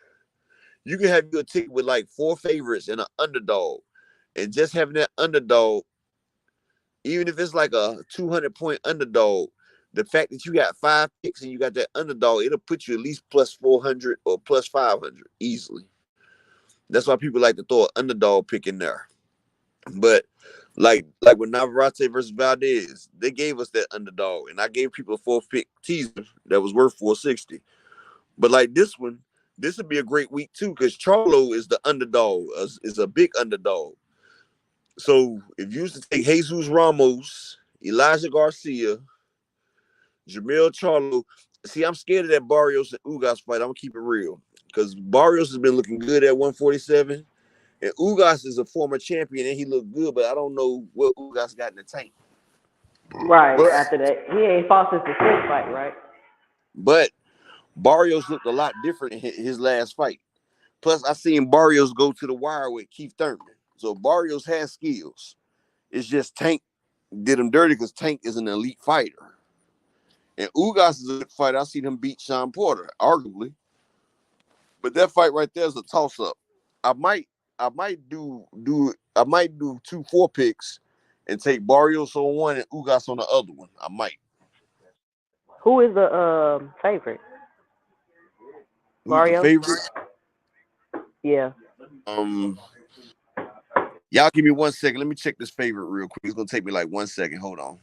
you can have you a ticket with like 4 favorites and an underdog. And just having that underdog, even if it's like a 200-point underdog, the fact that you got 5 picks and you got that underdog, it'll put you at least plus 400 or plus 500 easily. That's why people like to throw an underdog pick in there. But like with Navarrete versus Valdez, they gave us that underdog, and I gave people a 4th-pick teaser that was worth 460. But like this one, this would be a great week too, because Charlo is the underdog, is a big underdog. So if you used to take Jesus Ramos, Elijah Garcia, Jamil Charlo, see, I'm scared of that Barrios and Ugas fight. I'm gonna keep it real, because Barrios has been looking good at 147, and Ugas is a former champion and he looked good, but I don't know what Ugas got in the tank. Right But after that, he ain't fought since the Spence fight, right? but Barrios looked a lot different in his last fight. Plus, I seen Barrios go to the wire with Keith Thurman. So Barrios has skills. It's just Tank did him dirty because Tank is an elite fighter. And Ugas is a good fighter. I seen him beat Sean Porter, arguably. But that fight right there is a toss-up. I might do 2 4 picks and take Barrios on one and Ugas on the other one. I might. Who is the favorite? Who's the Barrios? favorite? Yeah. Um, y'all give me 1 second. Let me check this favorite real quick. It's gonna take me like 1 second. Hold on.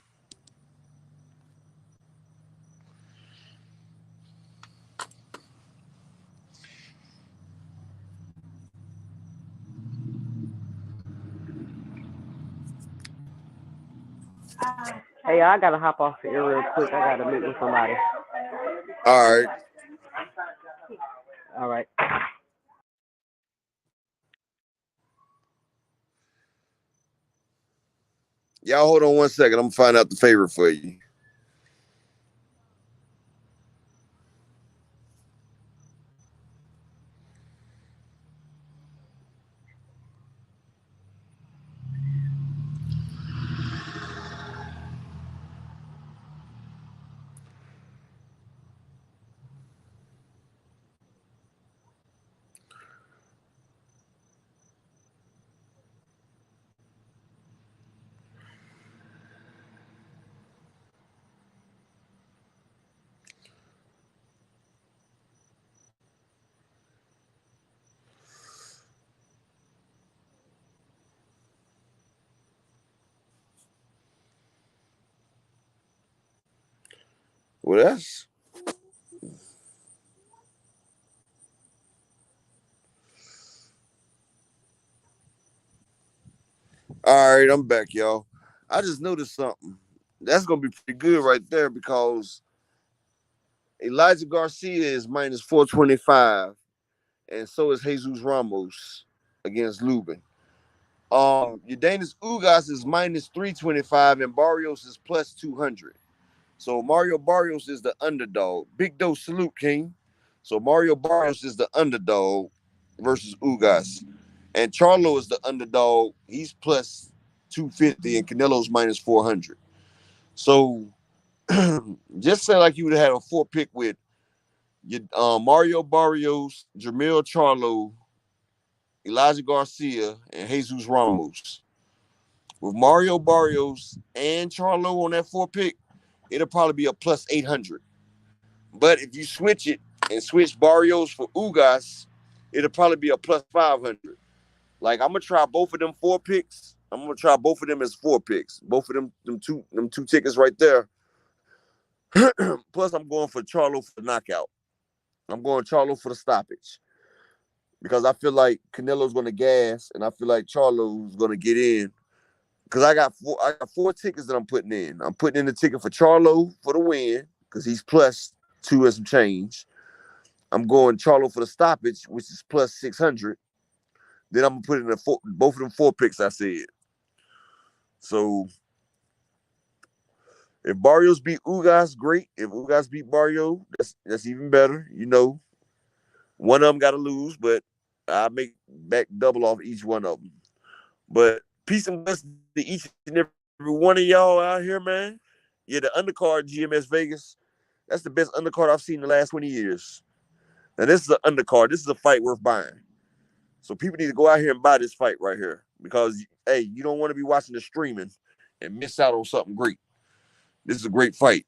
Hey, I gotta hop off here real quick. I gotta meet with somebody. All right. All right. Y'all hold on 1 second. I'm gonna find out the favorite for you. Well, that's all right. I'm back, y'all. I just noticed something. That's gonna be pretty good right there because Elijah Garcia is minus 425, and so is Jesus Ramos against Lubin. Udanis Ugas is minus 325, and Barrios is plus 200. So Mario Barrios is the underdog. Big dose salute, King. So Mario Barrios is the underdog versus Ugas. And Charlo is the underdog. He's plus 250 and Canelo's minus 400. So just say like you would have had a 4 pick with Mario Barrios, Jamil Charlo, Elijah Garcia, and Jesus Ramos. With Mario Barrios and Charlo on that 4 pick, it'll probably be a plus 800. But if you switch it and switch Barrios for Ugas, it'll probably be a plus 500. Like I'm gonna try both of them 4 picks. I'm gonna try both of them as 4 picks. Both of them two tickets right there. Plus, I'm going for Charlo for the knockout. I'm going Charlo for the stoppage because I feel like Canelo's gonna gas, and I feel like Charlo's gonna get in because I got four tickets that I'm putting in. I'm putting in the ticket for Charlo for the win, because he's plus 2 and some change. I'm going Charlo for the stoppage, which is plus 600. Then I'm gonna put in both of them 4 picks I said. So if Barrios beat Ugas, great. If Ugas beat Barrio, that's even better. You know, one of them got to lose, but I make back double off each one of them. But peace and blessings to each and every one of y'all out here, man. Yeah, the undercard GMS Vegas, that's the best undercard I've seen in the last 20 years. Now, this is an undercard. This is a fight worth buying. So people need to go out here and buy this fight right here because, hey, you don't want to be watching the streaming and miss out on something great. This is a great fight.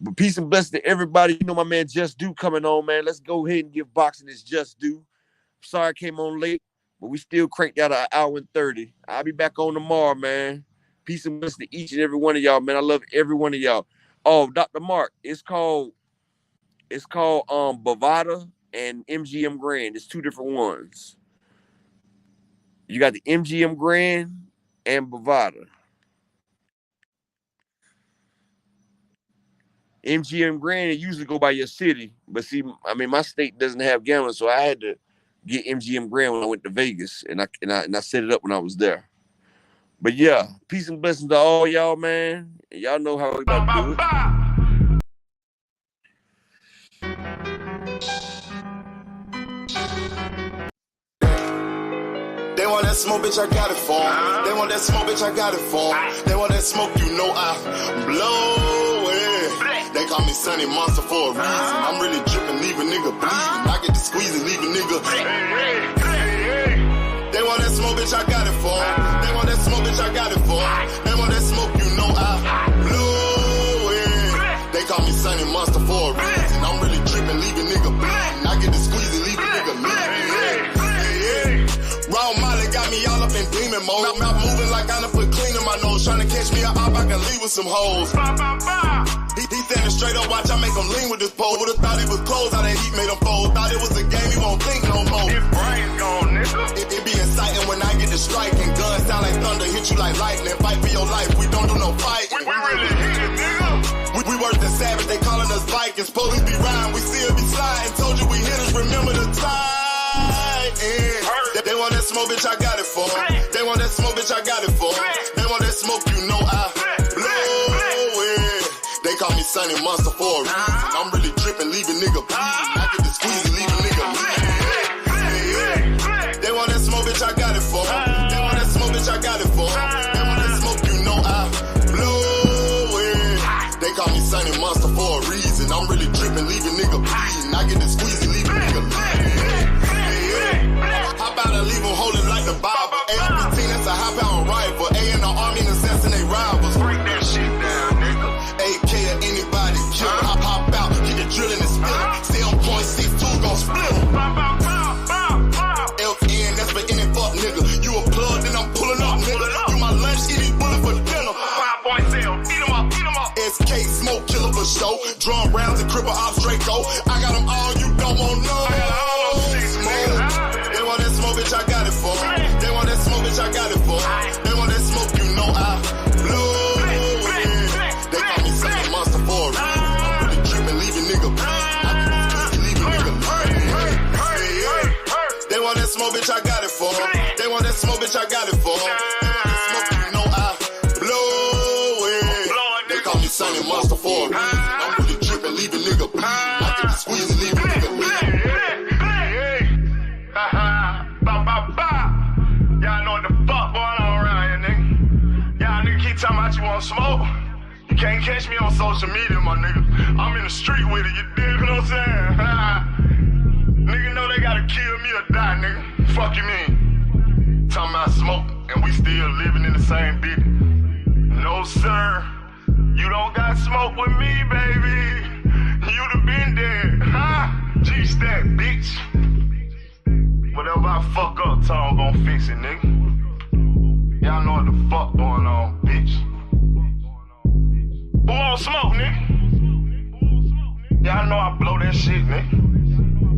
But peace and blessings to everybody. You know my man Just Do coming on, man. Let's go ahead and give boxing his just due. Sorry I came on late, but we still cranked out an hour and 30. I'll be back on tomorrow, man. Peace and blessings to each and every one of y'all, man. I love every one of y'all. Oh, Dr. Mark, it's called Bovada and MGM Grand. It's 2 different ones. You got the MGM Grand and Bovada. MGM Grand, it usually go by your city. But see, I mean, my state doesn't have gambling, so I had to get MGM Grand when I went to Vegas, and I set it up when I was there. But yeah, peace and blessings to all y'all, man. And y'all know how we about to do it. They want that smoke, bitch, I got it for 'em. They want that smoke, bitch, I got it for 'em. They want that smoke, you know I blow it. They call me Sunny Monster for a reason. I'm really dripping, leave a nigga bleeding. I get to squeeze and leave a nigga. They want that smoke, bitch, I got it for 'em. They want that smoke, bitch, I got it for 'em. They want that smoke, you know I blow it. They call me Sunny Monster for a reason. I'm really dripping, leave a nigga bleeding. I get to squeeze and leave a nigga bleeding. Raw Molly got me all up in demon mode. I'm out moving like I done put clean in my nose. Trying to catch me up, I can leave with some hoes. He standing straight up, watch I make him lean with this pole. Would've thought it was closed, how that heat made him fold. Thought it was a game, he won't think no more. His brain's gone, nigga. It be exciting when I get to striking. Guns sound like thunder, hit you like lightning. Fight for your life, we don't do no fight. We really hit it, nigga. We worse than savage, they calling us Vikings. Police be riding, we still be sliding. Told you we hitters, remember the time. They want that smoke, bitch, I got it for 'em. They want that smoke, bitch, I got it for 'em. They want that smoke, you know I blow it. They call me Sunny Monster for a reason. I'm really dripping, leave a nigga bleeding. I get to squeeze and leave a nigga bleeding. They want that smoke, bitch, I got it for 'em. They want that smoke, bitch, I got it for 'em. They want that smoke, you know I blow it. They call me Sunny Monster for a reason. I'm really dripping, leave a nigga bleeding. I get to squeeze and leave a nigga bleeding. How about I leave them holding like the Bible? AR-15, that's a high-power rifle. A in the army and assassinate rivals. Break that shit down, nigga. AK or anybody kill. Hop out, get the drilling and spilling. 7.62 gon' split 'em. LN, that's for any fuck nigga. You a plug, then I'm pulling up, nigga. You my lunch, eat these bullets for dinner. 5.0, eat 'em up, eat 'em up. SK, smoke killer for show. Drum rounds and cripple ops, Draco. I got them all, you don't want no. They want that smoke, bitch, I got it for 'em. They want that smoke, bitch, I got it for 'em. They want that smoke, you know I blow it. They call me Sunny Monster for a reason. I'm really dripping, leave a nigga bleeding. I can squeeze and leave a nigga bleeding. They want that smoke, bitch, I got it for 'em. They want that smoke, bitch, I got it for 'em. They want that smoke, you know I blow it. They call me Sunny Monster for a reason. I'm really dripping, leave a nigga bleeding. I can squeeze and leave a nigga bleeding. Y'all know what the fuck going on around here, nigga. Y'all nigga keep talking about you want smoke. You can't catch me on social media, my nigga. I'm in the street with it, you dig what I'm saying? Nigga know they gotta kill me or die, nigga. Fuck you mean? Talking about smoke and we still living in the same bitch. No, sir. You don't got smoke with me, baby. You'd have been dead, huh? G-Stack, bitch. Whatever I fuck up, Tom gon' fix it, nigga. Y'all know what the fuck going on, bitch. Who want smoke, nigga? Y'all know I blow that shit, nigga.